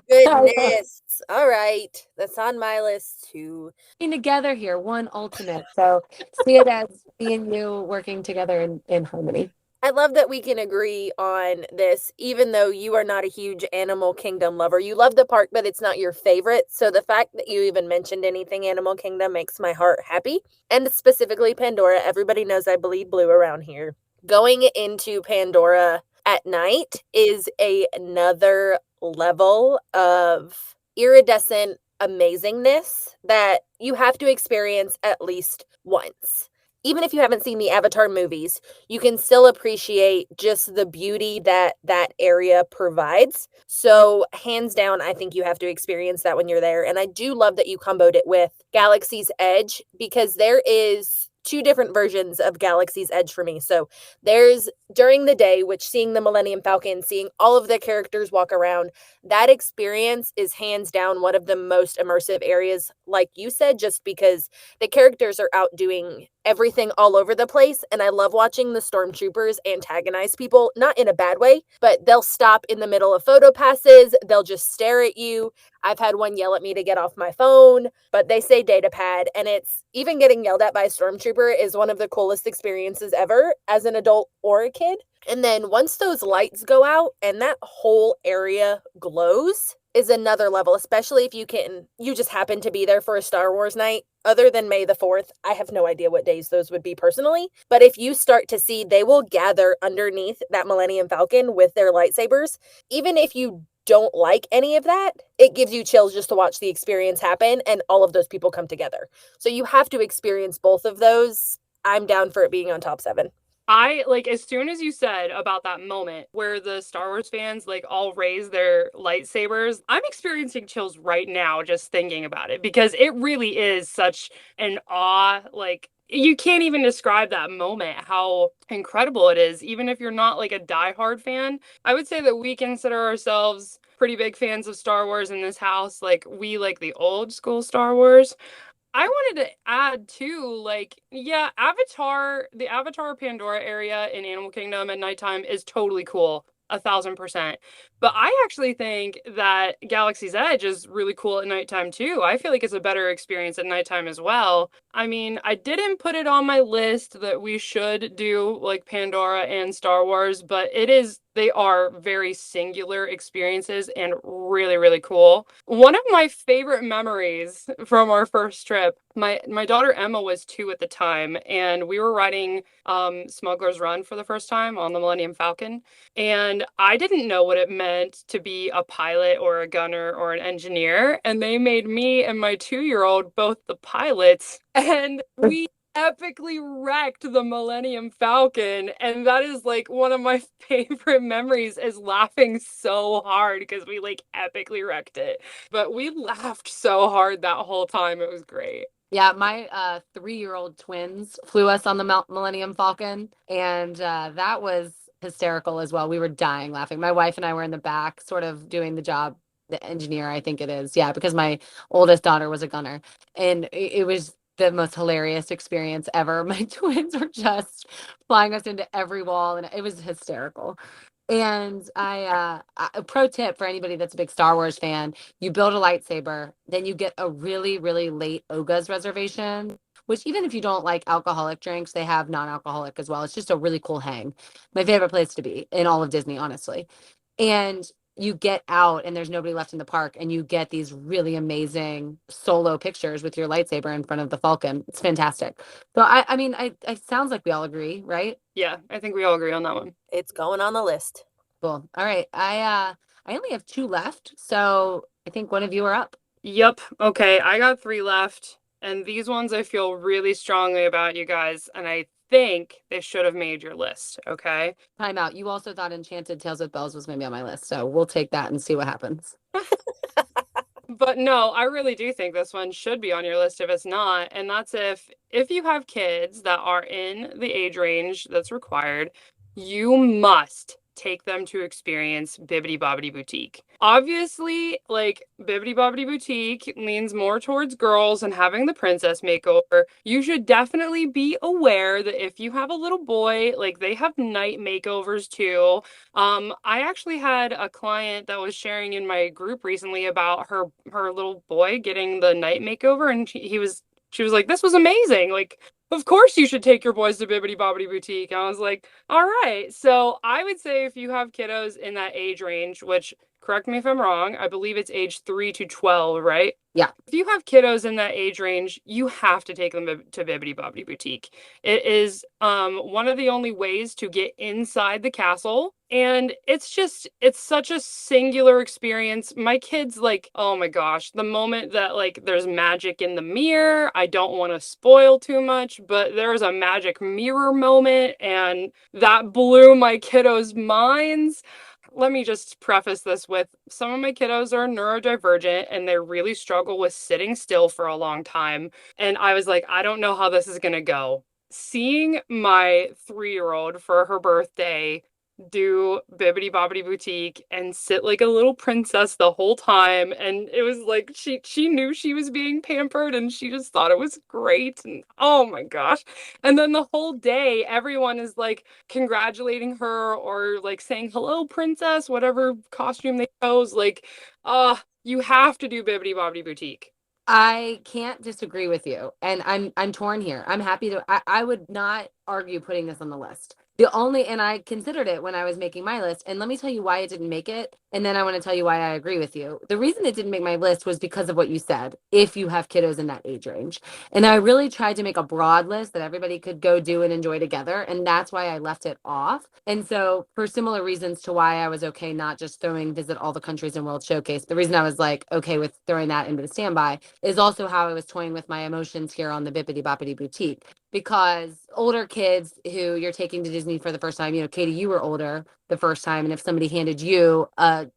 Goodness. All right, that's on my list too. Together here, one ultimate. So see it as me and you working together in harmony. I love that we can agree on this, even though you are not a huge Animal Kingdom lover. You love the park, but it's not your favorite. So the fact that you even mentioned anything Animal Kingdom makes my heart happy. And specifically Pandora. Everybody knows I bleed blue around here. Going into Pandora at night is another level of iridescent amazingness that you have to experience at least once. Even if you haven't seen the Avatar movies, you can still appreciate just the beauty that that area provides. So hands down, I think you have to experience that when you're there. And I do love that you comboed it with Galaxy's Edge because there is two different versions of Galaxy's Edge for me. So there's during the day, which seeing the Millennium Falcon, seeing all of the characters walk around, that experience is hands down one of the most immersive areas, like you said, just because the characters are out doing everything all over the place. And I love watching the stormtroopers antagonize people, not in a bad way, but they'll stop in the middle of photo passes. They'll just stare at you. I've had one yell at me to get off my phone, but they say data pad. And it's even getting yelled at by a stormtrooper is one of the coolest experiences ever as an adult or a kid. And then once those lights go out and that whole area glows is another level, especially if you just happen to be there for a Star Wars night. Other than May the 4th, I have no idea what days those would be personally. But if you start to see, they will gather underneath that Millennium Falcon with their lightsabers. Even if you don't like any of that, it gives you chills just to watch the experience happen and all of those people come together. So you have to experience both of those. I'm down for it being on top 7. I like as soon as you said about that moment where the Star Wars fans like all raise their lightsabers, I'm experiencing chills right now just thinking about it because it really is such an awe. Like you can't even describe that moment, how incredible it is, even if you're not like a diehard fan. I would say that we consider ourselves pretty big fans of Star Wars in this house. Like we like the old school Star Wars. I wanted to add too, like, yeah, the Avatar Pandora area in Animal Kingdom at nighttime is totally cool, 1,000%. But I actually think that Galaxy's Edge is really cool at nighttime too. I feel like it's a better experience at nighttime as well. I mean, I didn't put it on my list that we should do like Pandora and Star Wars, but it is They are very singular experiences and really, really cool. One of my favorite memories from our first trip, my daughter Emma was 2 at the time, and we were riding Smuggler's Run for the first time on the Millennium Falcon. And I didn't know what it meant to be a pilot or a gunner or an engineer. And they made me and my 2-year-old both the pilots. And we epically wrecked the Millennium Falcon, and that is like one of my favorite memories is laughing so hard because we like epically wrecked it. But we laughed so hard that whole time. It was great. Yeah, my 3-year-old twins flew us on the Millennium Falcon, and that was hysterical as well. We were dying laughing. My wife and I were in the back, sort of doing the job, the engineer, I think it is. Yeah, because my oldest daughter was a gunner, and it was the most hilarious experience ever. My twins were just flying us into every wall, and it was hysterical. And a pro tip for anybody that's a big Star Wars fan, you build a lightsaber, then you get a really, really late Oga's reservation, which even if you don't like alcoholic drinks, they have non-alcoholic as well. It's just a really cool hang. My favorite place to be in all of Disney, honestly. And you get out and there's nobody left in the park and you get these really amazing solo pictures with your lightsaber in front of the Falcon. It's fantastic. So I mean, I sounds like we all agree, right? Yeah, I think we all agree on that one. It's going on the list. Cool. All right. I only have 2 left, so I think one of you are up. Yep. Okay, I got 3 left. And these ones I feel really strongly about, you guys. And I think they should have made your list. Okay. Time out. You also thought Enchanted Tales with Bells was maybe on my list, so we'll take that and see what happens. But no, I really do think this one should be on your list if it's not. And that's if you have kids that are in the age range that's required, you must take them to experience Bibbidi Bobbidi Boutique. Obviously, like Bibbidi Bobbidi Boutique leans more towards girls and having the princess makeover. You should definitely be aware that if you have a little boy, like they have night makeovers too. I actually had a client that was sharing in my group recently about her little boy getting the night makeover, and she was like, "This was amazing! Like, of course you should take your boys to Bibbidi Bobbidi Boutique." I was like, "All right." So I would say if you have kiddos in that age range, which correct me if I'm wrong, I believe it's age 3 to 12, right? Yeah. If you have kiddos in that age range, you have to take them to Bibbidi Bobbidi Boutique. It is one of the only ways to get inside the castle. And it's such a singular experience. My kids, like, oh my gosh, the moment that like there's magic in the mirror, I don't want to spoil too much, but there was a magic mirror moment and that blew my kiddos' minds. Let me just preface this with some of my kiddos are neurodivergent and they really struggle with sitting still for a long time. And I was like, I don't know how this is going to go. Seeing my 3-year-old for her birthday do Bibbidi Bobbidi Boutique and sit like a little princess the whole time, and it was like she knew she was being pampered and she just thought it was great, and oh my gosh. And then the whole day everyone is like congratulating her or like saying hello princess, whatever costume they chose. Like you have to do Bibbidi Bobbidi Boutique. I can't disagree with you. And I'm torn here. I'm happy to I would not argue putting this on the list. And I considered it when I was making my list. And let me tell you why it didn't make it. And then I want to tell you why I agree with you. The reason it didn't make my list was because of what you said, if you have kiddos in that age range. And I really tried to make a broad list that everybody could go do and enjoy together. And that's why I left it off. And so for similar reasons to why I was okay not just throwing Visit All the Countries in World Showcase, the reason I was like okay with throwing that into the standby is also how I was toying with my emotions here on the Bippity Boppity Boutique. Because older kids who you're taking to Disney for the first time, Katie, you were older the first time. And if somebody handed you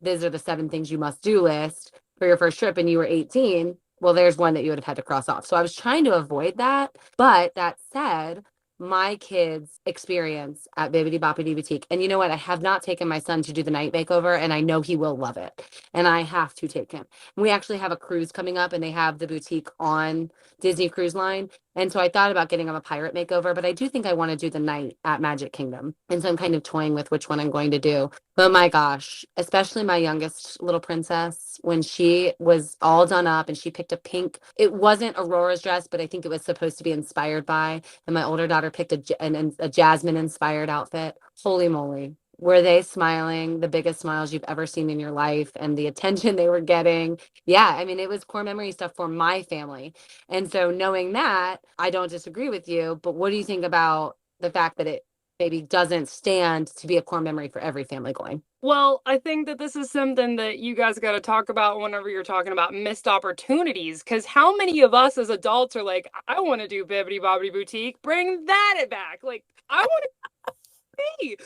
these are the 7 things you must do list for your first trip and you were 18, well, there's one that you would have had to cross off. So I was trying to avoid that. But that said, my kids' experience at Bibbidi Boppidi Boutique. And you know what? I have not taken my son to do the night makeover, and I know he will love it. And I have to take him. We actually have a cruise coming up, and they have the boutique on Disney Cruise Line. And so I thought about getting him a pirate makeover, but I do think I want to do the night at Magic Kingdom. And so I'm kind of toying with which one I'm going to do. But my gosh, especially my youngest little princess, when she was all done up and she picked a pink, it wasn't Aurora's dress, but I think it was supposed to be inspired by. And my older daughter picked a Jasmine inspired outfit. Holy moly. Were they smiling the biggest smiles you've ever seen in your life and the attention they were getting? Yeah, I mean, it was core memory stuff for my family. And so knowing that, I don't disagree with you, but what do you think about the fact that it maybe doesn't stand to be a core memory for every family going? Well, I think that this is something that you guys got to talk about whenever you're talking about missed opportunities. Because how many of us as adults are like, I want to do Bibbidi Bobbidi Boutique, bring that back. Like, I want to be.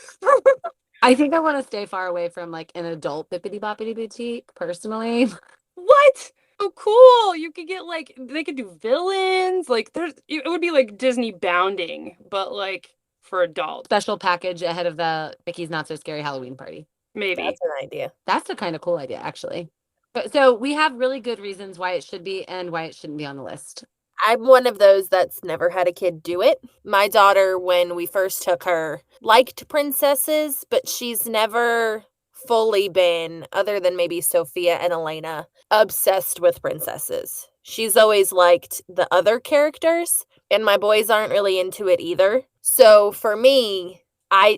I think I want to stay far away from like an adult Bippity Boppity Boutique personally. What? Oh, cool. You could get like, they could do villains. Like, it would be like Disney bounding, but like for adults. Special package ahead of the Mickey's Not So Scary Halloween party. Maybe. That's an idea. That's a kind of cool idea, actually. But so we have really good reasons why it should be and why it shouldn't be on the list. I'm one of those that's never had a kid do it. My daughter, when we first took her, liked princesses, but she's never fully been, other than maybe Sophia and Elena, obsessed with princesses. She's always liked the other characters, and my boys aren't really into it either. So for me,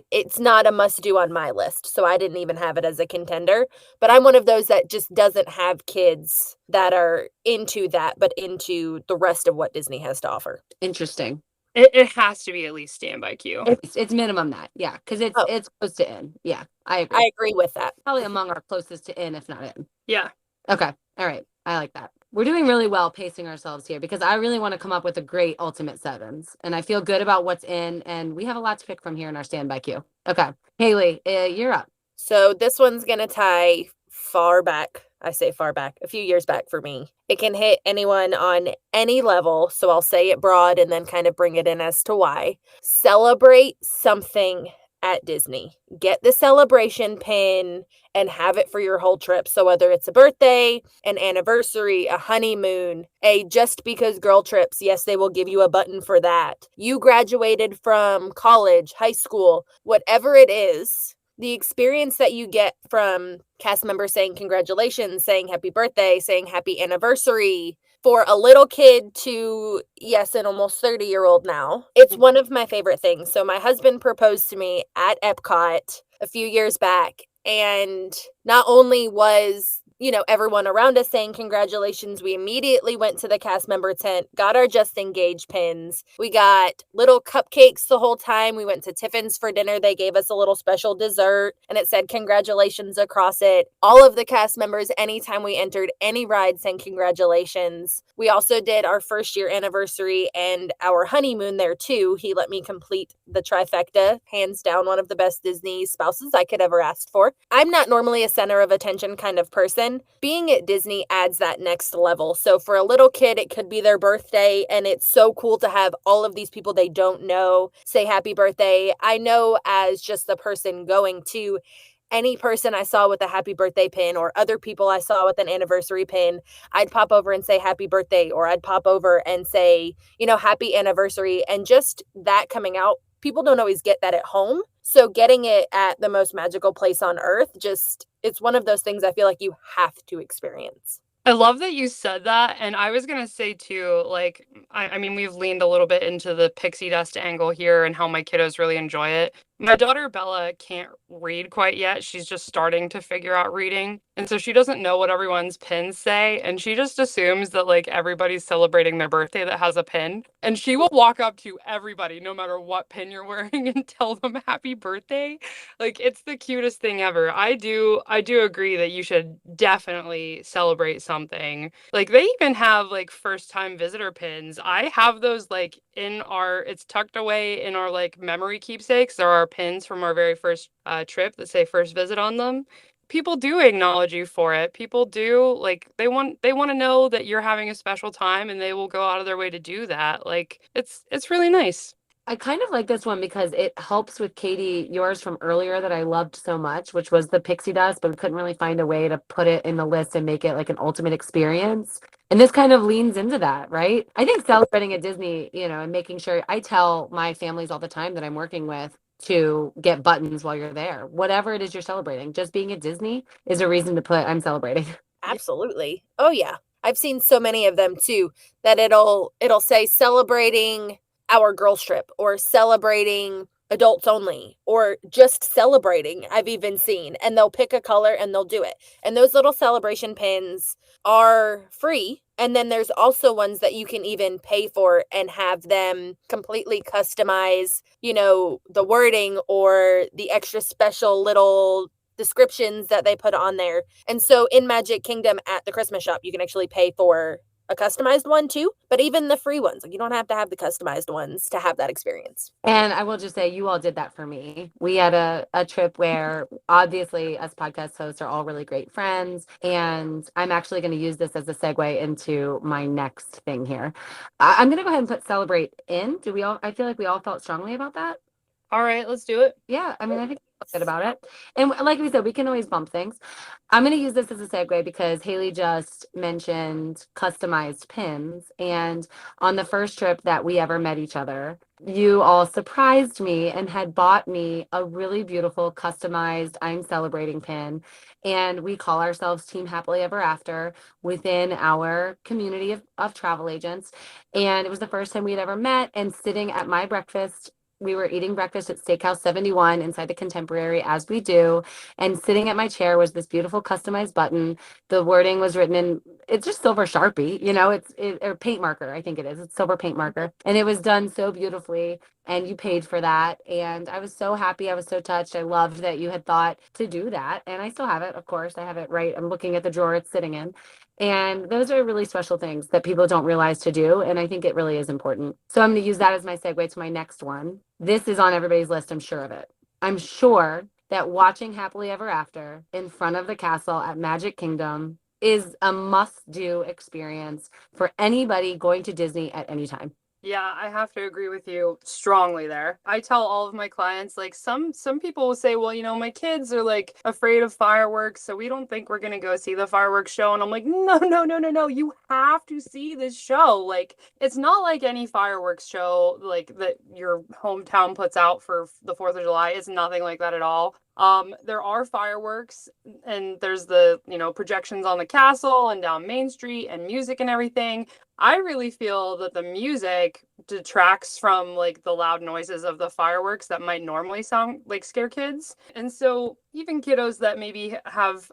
it's not a must do on my list, so I didn't even have it as a contender. But I'm one of those that just doesn't have kids that are into that, but into the rest of what Disney has to offer. Interesting. It has to be at least standby queue. It's minimum that, yeah, because it's close to in. Yeah, I agree. I agree with that. Probably among our closest to in, if not in. Yeah. Okay. All right. I like that. We're doing really well pacing ourselves here because I really want to come up with a great ultimate sevens. And I feel good about what's in. And we have a lot to pick from here in our standby queue. Okay. Haley, you're up. So this one's going to tie far back. I say far back, a few years back for me. It can hit anyone on any level. So I'll say it broad and then kind of bring it in as to why. Celebrate something at Disney. Get the celebration pin and have it for your whole trip. So whether it's a birthday, an anniversary, a honeymoon, a just because girl trips, yes, they will give you a button for that. You graduated from college, high school, whatever it is, the experience that you get from cast members saying congratulations, saying happy birthday, saying happy anniversary, for a little kid to, yes, an almost 30-year-old now, it's one of my favorite things. So my husband proposed to me at Epcot a few years back, and not only was everyone around us saying congratulations, we immediately went to the cast member tent, got our just engaged pins. We got little cupcakes the whole time. We went to Tiffin's for dinner. They gave us a little special dessert and it said congratulations across it. All of the cast members, anytime we entered any ride, saying congratulations. We also did our first year anniversary and our honeymoon there too. He let me complete the trifecta. Hands down, one of the best Disney spouses I could ever ask for. I'm not normally a center of attention kind of person. Being at Disney adds that next level. So for a little kid, it could be their birthday, and it's so cool to have all of these people they don't know say happy birthday. I know as just the person going to, any person I saw with a happy birthday pin or other people I saw with an anniversary pin, I'd pop over and say happy birthday, or I'd pop over and say, happy anniversary. And just that coming out, people don't always get that at home. So getting it at the most magical place on earth, it's one of those things I feel like you have to experience. I love that you said that. And I was going to say too, like, I mean, we've leaned a little bit into the pixie dust angle here and how my kiddos really enjoy it. My daughter Bella can't read quite yet. She's just starting to figure out reading. And so she doesn't know what everyone's pins say. And she just assumes that like everybody's celebrating their birthday that has a pin. And she will walk up to everybody, no matter what pin you're wearing, and tell them happy birthday. Like, it's the cutest thing ever. I do agree that you should definitely celebrate something. Like, they even have like first time visitor pins. I have those like it's tucked away in our like memory keepsakes. There are pins from our very first trip that say first visit on them. People do acknowledge you for it. People do, like, they want to know that you're having a special time, and they will go out of their way to do that. Like, it's really nice. I kind of like this one because it helps with Katie, yours from earlier that I loved so much, which was the pixie dust, but we couldn't really find a way to put it in the list and make it like an ultimate experience. And this kind of leans into that, right? I think celebrating at Disney, and making sure, I tell my families all the time that I'm working with to get buttons while you're there. Whatever it is you're celebrating, just being at Disney is a reason to put I'm celebrating. Absolutely. Oh yeah. I've seen so many of them too that it'll say celebrating our girls trip or celebrating adults only or just celebrating, I've even seen. And they'll pick a color and they'll do it. And those little celebration pins are free. And then there's also ones that you can even pay for and have them completely customize, the wording or the extra special little descriptions that they put on there. And so in Magic Kingdom at the Christmas shop, you can actually pay for a customized one too, but even the free ones, like you don't have to have the customized ones to have that experience. And I will just say, you all did that for me. We had a trip where obviously us podcast hosts are all really great friends. And I'm actually going to use this as a segue into my next thing here. I'm going to go ahead and put celebrate in. I feel like we all felt strongly about that. All right, let's do it. Yeah, I mean, I think good about it. And like we said, we can always bump things. I'm going to use this as a segue because Haley just mentioned customized pins. And on the first trip that we ever met each other, you all surprised me and had bought me a really beautiful customized I'm celebrating pin. And we call ourselves Team Happily Ever After within our community of travel agents. And it was the first time we'd ever met, and sitting at my breakfast, we were eating breakfast at Steakhouse 71 inside the Contemporary, as we do. And sitting at my chair was this beautiful customized button. The wording was written in, it's just silver Sharpie, or paint marker. I think it is. It's silver paint marker. And it was done so beautifully. And you paid for that. And I was so happy. I was so touched. I loved that you had thought to do that. And I still have it. Of course, I have it right. I'm looking at the drawer it's sitting in. And those are really special things that people don't realize to do. And I think it really is important. So I'm going to use that as my segue to my next one. This is on everybody's list. I'm sure of it. I'm sure that watching Happily Ever After in front of the castle at Magic Kingdom is a must-do experience for anybody going to Disney at any time. Yeah, I have to agree with you strongly there. I tell all of my clients, like some people will say, well, my kids are like afraid of fireworks, so we don't think we're gonna go see the fireworks show. And I'm like, no, no, no, no, no. You have to see this show. Like, it's not like any fireworks show like that your hometown puts out for the 4th of July. It's nothing like that at all. There are fireworks, and there's the, projections on the castle and down Main Street and music and everything. I really feel that the music detracts from like the loud noises of the fireworks that might normally sound like scare kids. And so even kiddos that maybe have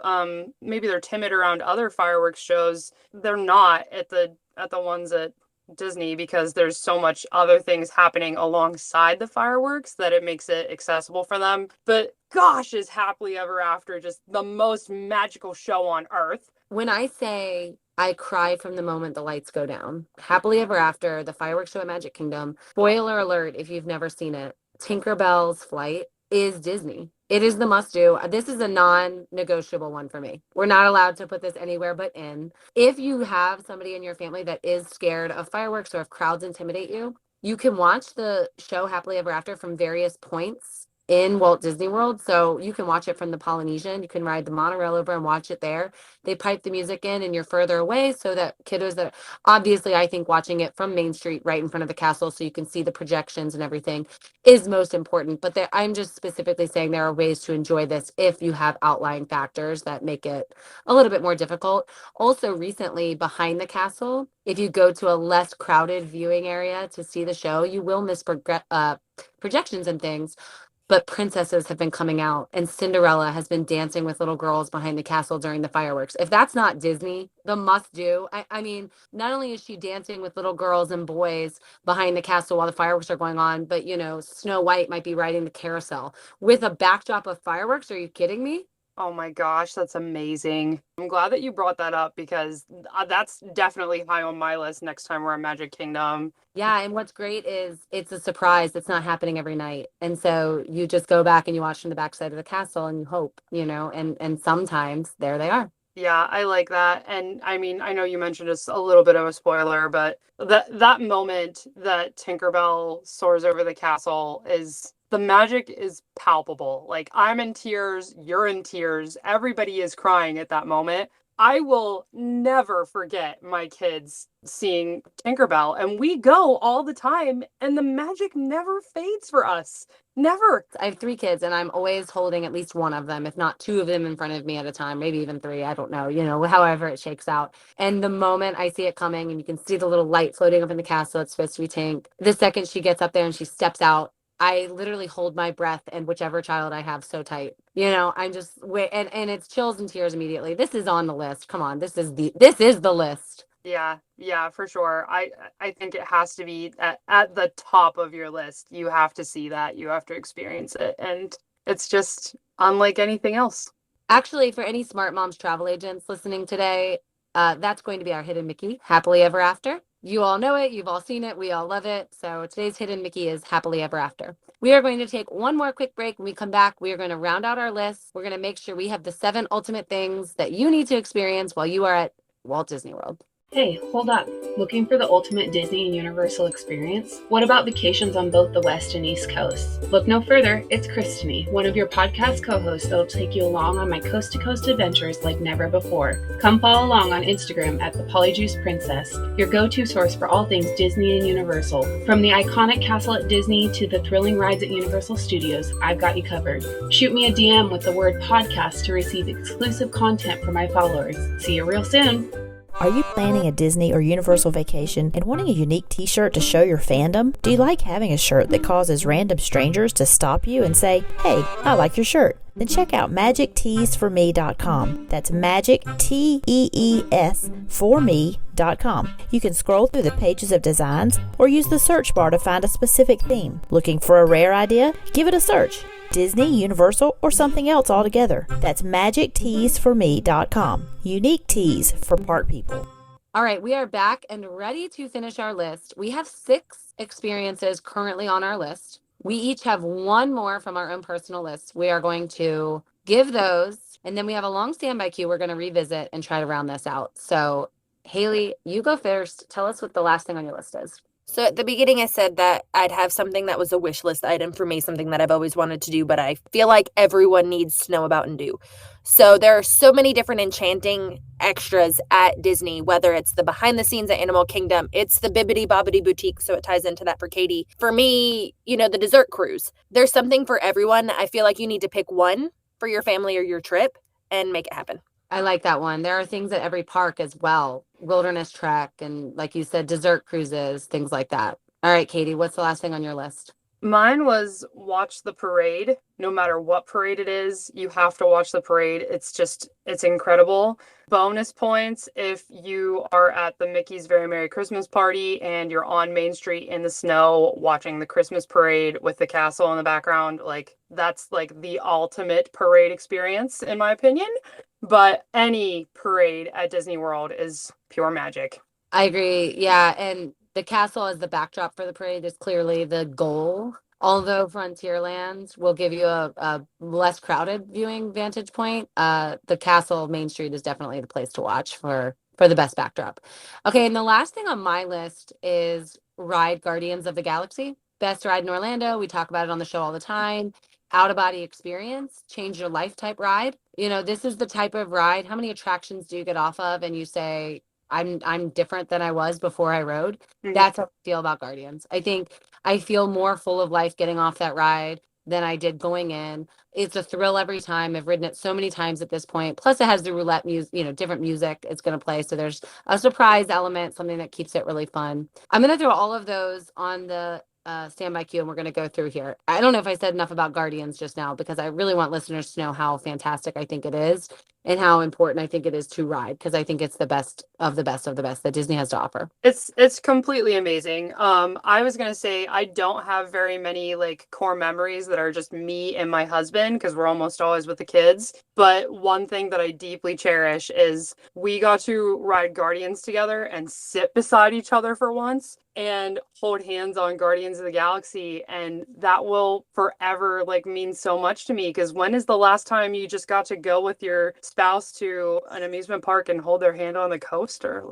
maybe they're timid around other fireworks shows, they're not at the ones at Disney, because there's so much other things happening alongside the fireworks that it makes it accessible for them. But gosh, is Happily Ever After just the most magical show on earth. When I say I cry from the moment the lights go down, Happily Ever After, the fireworks show at Magic Kingdom, spoiler alert if you've never seen it, Tinkerbell's flight is Disney. It is the must-do. This is a non-negotiable one for me. We're not allowed to put this anywhere but in. If you have somebody in your family that is scared of fireworks or if crowds intimidate you, you can watch the show Happily Ever After from various points in Walt Disney World. So you can watch it from the Polynesian. You can ride the monorail over and watch it there. They pipe the music in and you're further away so that kiddos that obviously I think watching it from Main Street right in front of the castle so you can see the projections and everything is most important. But I'm just specifically saying there are ways to enjoy this if you have outlying factors that make it a little bit more difficult. Also recently behind the castle, if you go to a less crowded viewing area to see the show, you will miss projections and things. But princesses have been coming out, and Cinderella has been dancing with little girls behind the castle during the fireworks. If that's not Disney, the must do. I mean, not only is she dancing with little girls and boys behind the castle while the fireworks are going on, but, Snow White might be riding the carousel with a backdrop of fireworks. Are you kidding me? Oh my gosh, that's amazing. I'm glad that you brought that up because that's definitely high on my list next time we're at Magic Kingdom. Yeah, and what's great is it's a surprise. It's not happening every night. And so you just go back and you watch from the backside of the castle and you hope, and sometimes there they are. Yeah, I like that. And I mean, I know you mentioned it's a little bit of a spoiler, but that moment that Tinkerbell soars over the castle the magic is palpable. Like, I'm in tears, you're in tears, everybody is crying at that moment. I will never forget my kids seeing Tinkerbell, and we go all the time, and the magic never fades for us. Never. I have 3 kids, and I'm always holding at least one of them, if not 2 of them in front of me at a time, maybe even 3. I don't know, however it shakes out. And the moment I see it coming, and you can see the little light floating up in the castle, it's supposed to be Tink. The second she gets up there and she steps out, I literally hold my breath and whichever child I have so tight. I'm just wait, and it's chills and tears immediately. This is on the list. Come on, this is the list. Yeah, yeah, for sure. I think it has to be at the top of your list. You have to see that. You have to experience it. And it's just unlike anything else. Actually, for any Smart Moms travel agents listening today, that's going to be our hidden Mickey, Happily Ever After. You all know it. You've all seen it. We all love it. So today's hidden Mickey is Happily Ever After. We are going to take one more quick break. When we come back, we are going to round out our list. We're going to make sure we have the 7 ultimate things that you need to experience while you are at Walt Disney World. Hey, hold up. Looking for the ultimate Disney and Universal experience? What about vacations on both the West and East Coasts? Look no further, it's Christine, one of your podcast co-hosts that'll take you along on my coast-to-coast adventures like never before. Come follow along on Instagram at the Polyjuice Princess, your go-to source for all things Disney and Universal. From the iconic castle at Disney to the thrilling rides at Universal Studios, I've got you covered. Shoot me a DM with the word podcast to receive exclusive content for my followers. See you real soon! Are you planning a Disney or Universal vacation and wanting a unique t-shirt to show your fandom? Do you like having a shirt that causes random strangers to stop you and say, "Hey, I like your shirt"? Then check out magicteesforme.com. That's magic, T-E-E-S, for me.com. You can scroll through the pages of designs or use the search bar to find a specific theme. Looking for a rare idea? Give it a search. Disney, Universal, or something else altogether. That's magicteesforme.com. Unique tees for park people. All right, we are back and ready to finish our list. We have 6 experiences currently on our list. We each have one more from our own personal list. We are going to give those, and then we have a long standby queue we're going to revisit and try to round this out. So, Haley, you go first. Tell us what the last thing on your list is. So at the beginning, I said that I'd have something that was a wish list item for me, something that I've always wanted to do, but I feel like everyone needs to know about and do. So there are so many different enchanting extras at Disney, whether it's the behind the scenes at Animal Kingdom, it's the Bibbidi Bobbidi Boutique, so it ties into that for Katie. For me, the dessert cruise. There's something for everyone. I feel like you need to pick one for your family or your trip and make it happen. I like that one. There are things at every park as well. Wilderness Trek and, like you said, dessert cruises, things like that. All right, Katie, what's the last thing on your list? Mine was watch the parade. No matter what parade it is, you have to watch the parade. It's incredible. Bonus points if you are at the Mickey's Very Merry Christmas Party and you're on Main Street in the snow watching the Christmas parade with the castle in the background. Like, that's like the ultimate parade experience, in my opinion. But any parade at Disney World is pure magic. I agree. Yeah. And the castle as the backdrop for the parade is clearly the goal. Although Frontierland will give you a less crowded viewing vantage point, the castle Main Street is definitely the place to watch for the best backdrop. Okay. And the last thing on my list is ride Guardians of the Galaxy. Best ride in Orlando. We talk about it on the show all the time. Out of body experience, change your life type ride. This is the type of ride. How many attractions do you get off of and you say, I'm different than I was before I rode? Mhm. That's how I feel about Guardians. I think I feel more full of life getting off that ride than I did going in. It's a thrill every time. I've ridden it so many times at this point. Plus it has the roulette music, different music it's going to play. So there's a surprise element, something that keeps it really fun. I'm going to throw all of those on the standby queue and we're going to go through here. I don't know if I said enough about Guardians just now because I really want listeners to know how fantastic I think it is and how important I think it is to ride because I think it's the best of the best of the best that Disney has to offer. It's completely amazing. I was gonna say I don't have very many like core memories that are just me and my husband because we're almost always with the kids. But one thing that I deeply cherish is we got to ride Guardians together and sit beside each other for once and hold hands on Guardians of the Galaxy, and that will forever like mean so much to me because when is the last time you just got to go with your spouse to an amusement park and hold their hand on the coaster?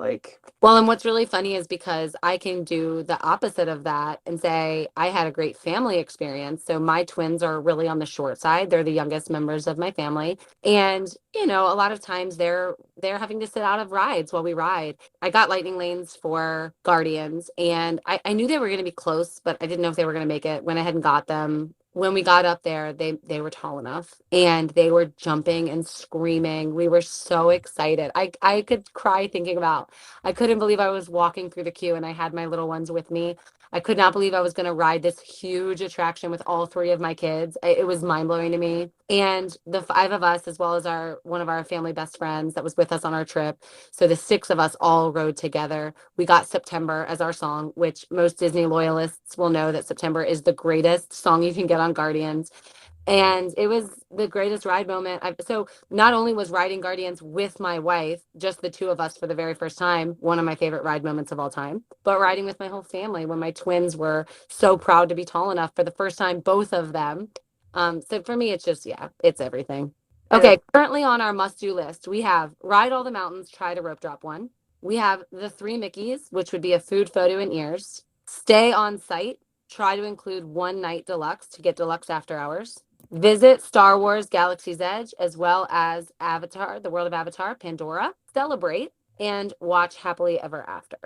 Well, and what's really funny is because I can do the opposite of that and say I had a great family experience. So my twins are really on the short side. They're the youngest members of my family. And, a lot of times they're having to sit out of rides while we ride. I got lightning lanes for Guardians and I knew they were going to be close, but I didn't know if they were going to make it. Went ahead and got them. When we got up there, they were tall enough and they were jumping and screaming. We were so excited. I could cry thinking about, I couldn't believe I was walking through the queue and I had my little ones with me. I could not believe I was going to ride this huge attraction with all three of my kids. It was mind blowing to me. And the five of us, as well as one of our family best friends that was with us on our trip. So the six of us all rode together. We got September as our song, which most Disney loyalists will know that September is the greatest song you can get on Guardians. And it was the greatest ride moment. So not only was riding Guardians with my wife, just the two of us for the very first time, one of my favorite ride moments of all time, but riding with my whole family when my twins were so proud to be tall enough for the first time, both of them. So for me, it's just, yeah, it's everything. Okay, currently on our must-do list, we have ride all the mountains, try to rope drop one. We have the three Mickeys, which would be a food, photo, and ears. Stay on site, try to include one night deluxe to get deluxe after hours. Visit Star Wars Galaxy's Edge, as well as Avatar, the world of Avatar, Pandora, celebrate, and watch Happily Ever After.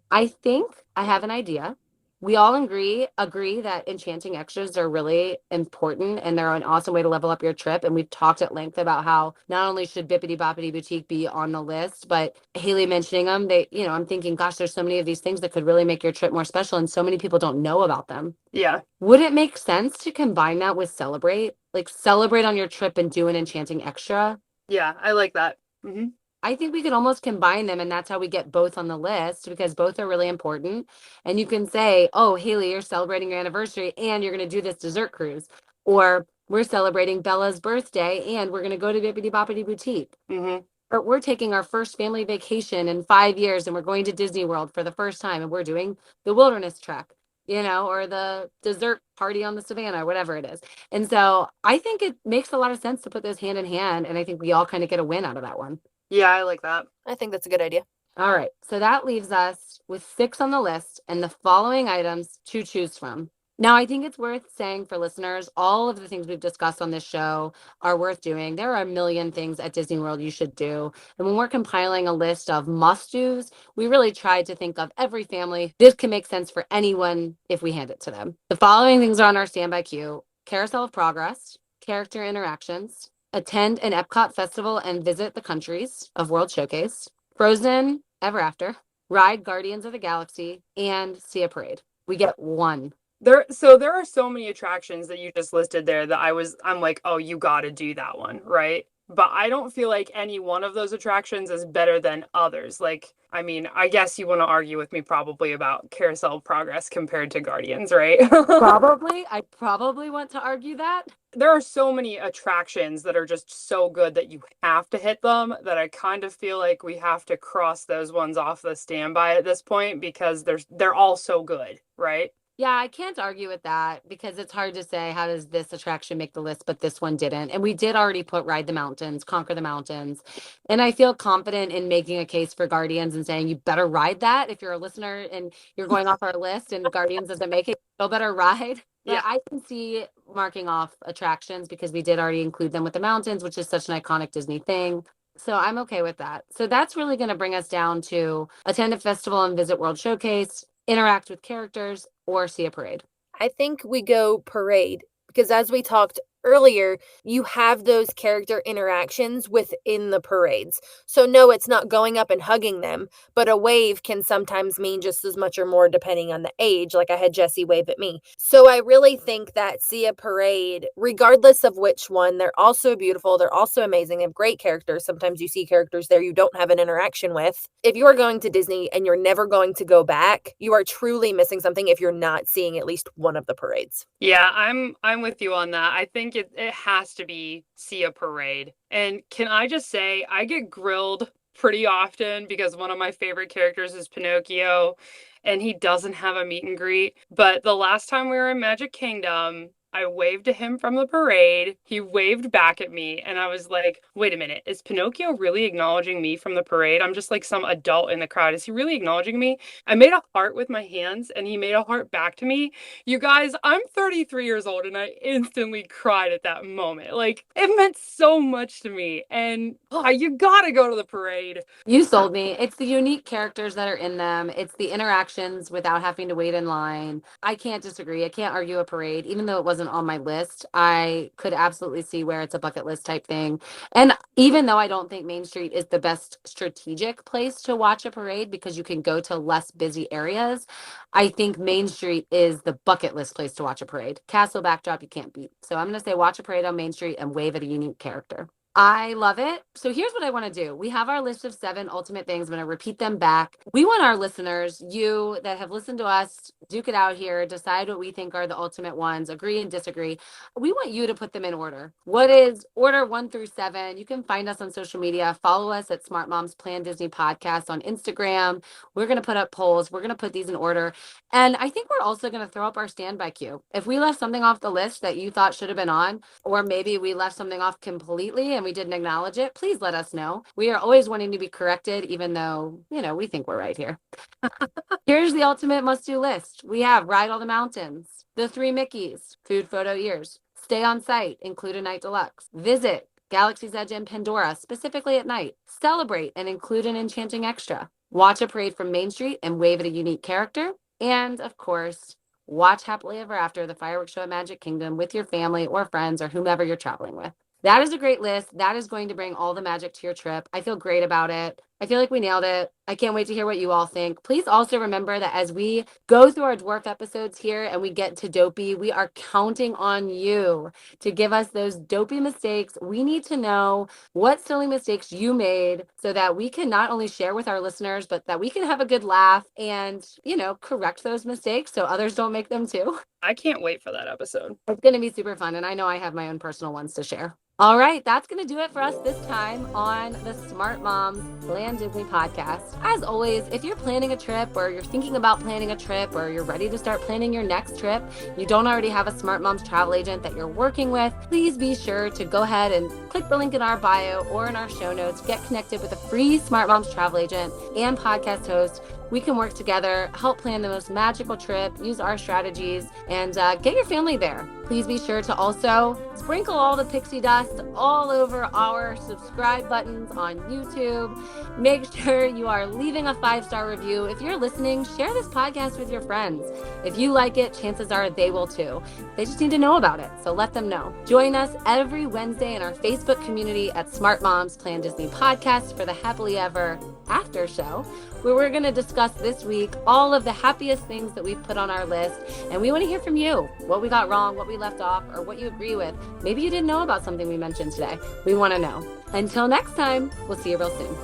I think I have an idea. We all agree that enchanting extras are really important and they're an awesome way to level up your trip. And we've talked at length about how not only should Bippity Boppity Boutique be on the list, but Haley mentioning them, I'm thinking, gosh, there's so many of these things that could really make your trip more special. And so many people don't know about them. Yeah. Would it make sense to combine that with celebrate? Like celebrate on your trip and do an enchanting extra? Yeah, I like that. Mm-hmm. I think we could almost combine them, and that's how we get both on the list because both are really important. And you can say, oh, Haley, you're celebrating your anniversary and you're going to do this dessert cruise. Or we're celebrating Bella's birthday and we're going to go to Bippity Boppity Boutique. Mm-hmm. Or we're taking our first family vacation in 5 years and we're going to Disney World for the first time and we're doing the wilderness trek, or the dessert party on the savannah, whatever it is. And so I think it makes a lot of sense to put those hand in hand. And I think we all kind of get a win out of that one. Yeah, I like that. I think that's a good idea. All right. So that leaves us with 6 on the list and the following items to choose from. Now, I think it's worth saying for listeners, all of the things we've discussed on this show are worth doing. There are a million things at Disney World you should do. And when we're compiling a list of must-dos, we really tried to think of every family. This can make sense for anyone if we hand it to them. The following things are on our standby queue: Carousel of Progress, character interactions, attend an Epcot festival and visit the countries of World Showcase, Frozen Ever After, ride Guardians of the Galaxy, and see a parade. We get one. There are so many attractions that you just listed there that I'm like, oh, you got to do that one, right? But I don't feel like any one of those attractions is better than others. Like, I mean, I guess you want to argue with me probably about Carousel of Progress compared to Guardians, right? Probably. I probably want to argue that. There are so many attractions that are just so good that you have to hit them that I kind of feel like we have to cross those ones off the standby at this point because they're all so good, right? Yeah, I can't argue with that because it's hard to say how does this attraction make the list, but this one didn't. And we did already put Ride the Mountains, Conquer the Mountains. And I feel confident in making a case for Guardians and saying you better ride that. If you're a listener and you're going off our list and Guardians doesn't make it, you better ride. But yeah, I can see marking off attractions because we did already include them with the mountains, which is such an iconic Disney thing. So I'm okay with that. So that's really going to bring us down to attend a festival and visit World Showcase, interact with characters, or see a parade. I think we go parade because as we talked earlier, you have those character interactions within the parades. So no, it's not going up and hugging them, but a wave can sometimes mean just as much or more depending on the age. Like I had Jesse wave at me. So I really think that see a parade, regardless of which one, they're also beautiful. They're also amazing. They have great characters. Sometimes you see characters there you don't have an interaction with. If you are going to Disney and you're never going to go back, you are truly missing something if you're not seeing at least one of the parades. Yeah, I'm with you on that. I think it has to be see a parade. And can I just say, I get grilled pretty often because one of my favorite characters is Pinocchio and he doesn't have a meet and greet. But the last time we were in Magic Kingdom, I waved to him from the parade. He waved back at me and I was like, wait a minute, is Pinocchio really acknowledging me from the parade? I'm just like some adult in the crowd. Is he really acknowledging me? I made a heart with my hands and he made a heart back to me. You guys, I'm 33 years old and I instantly cried at that moment. Like, it meant so much to me. And you gotta go to the parade. You sold me. It's the unique characters that are in them. It's the interactions without having to wait in line. I can't disagree. I can't argue a parade, even though it wasn't wasn't on my list. I could absolutely see where it's a bucket list type thing. And even though I don't think Main Street is the best strategic place to watch a parade because you can go to less busy areas, I think Main Street is the bucket list place to watch a parade. Castle backdrop, you can't beat. So I'm going to say watch a parade on Main Street and wave at a unique character. I love it. So here's what I want to do. We have our list of 7 ultimate things. I'm going to repeat them back. We want our listeners, you that have listened to us, duke it out here, decide what we think are the ultimate ones, agree and disagree. We want you to put them in order. What is order 1 through 7? You can find us on social media. Follow us at Smart Moms Plan Disney Podcast on Instagram. We're going to put up polls. We're going to put these in order. And I think we're also going to throw up our standby queue. If we left something off the list that you thought should have been on, or maybe we left something off completely and we didn't acknowledge it, please let us know. We are always wanting to be corrected, even though, we think we're right here. Here's the ultimate must-do list. We have Ride All the Mountains, The 3 Mickeys, Food Photo Ears, Stay on Site, include a night deluxe, Visit Galaxy's Edge and Pandora, specifically at night, Celebrate and include an enchanting extra, Watch a parade from Main Street and wave at a unique character, and of course, watch Happily Ever After, the fireworks show at Magic Kingdom with your family or friends or whomever you're traveling with. That is a great list. That is going to bring all the magic to your trip. I feel great about it. I feel like we nailed it. I can't wait to hear what you all think. Please also remember that as we go through our dwarf episodes here and we get to Dopey, we are counting on you to give us those dopey mistakes. We need to know what silly mistakes you made so that we can not only share with our listeners, but that we can have a good laugh and, correct those mistakes so others don't make them too. I can't wait for that episode. It's going to be super fun. And I know I have my own personal ones to share. All right, that's going to do it for us this time on the Smart Moms Plan Disney podcast. As always, if you're planning a trip or you're thinking about planning a trip or you're ready to start planning your next trip, you don't already have a Smart Moms travel agent that you're working with, please be sure to go ahead and click the link in our bio or in our show notes, get connected with a free Smart Moms travel agent and podcast host. We can work together, help plan the most magical trip, use our strategies, and get your family there. Please be sure to also sprinkle all the pixie dust all over our subscribe buttons on YouTube. Make sure you are leaving a 5-star review. If you're listening, share this podcast with your friends. If you like it, chances are they will too. They just need to know about it, so let them know. Join us every Wednesday in our Facebook community at Smart Moms Plan Disney Podcast for the Happily Ever After show, where we're going to discuss this week all of the happiest things that we've put on our list. And we want to hear from you, what we got wrong, what we left off, or what you agree with. Maybe you didn't know about something we mentioned today. We want to know. Until next time, we'll see you real soon.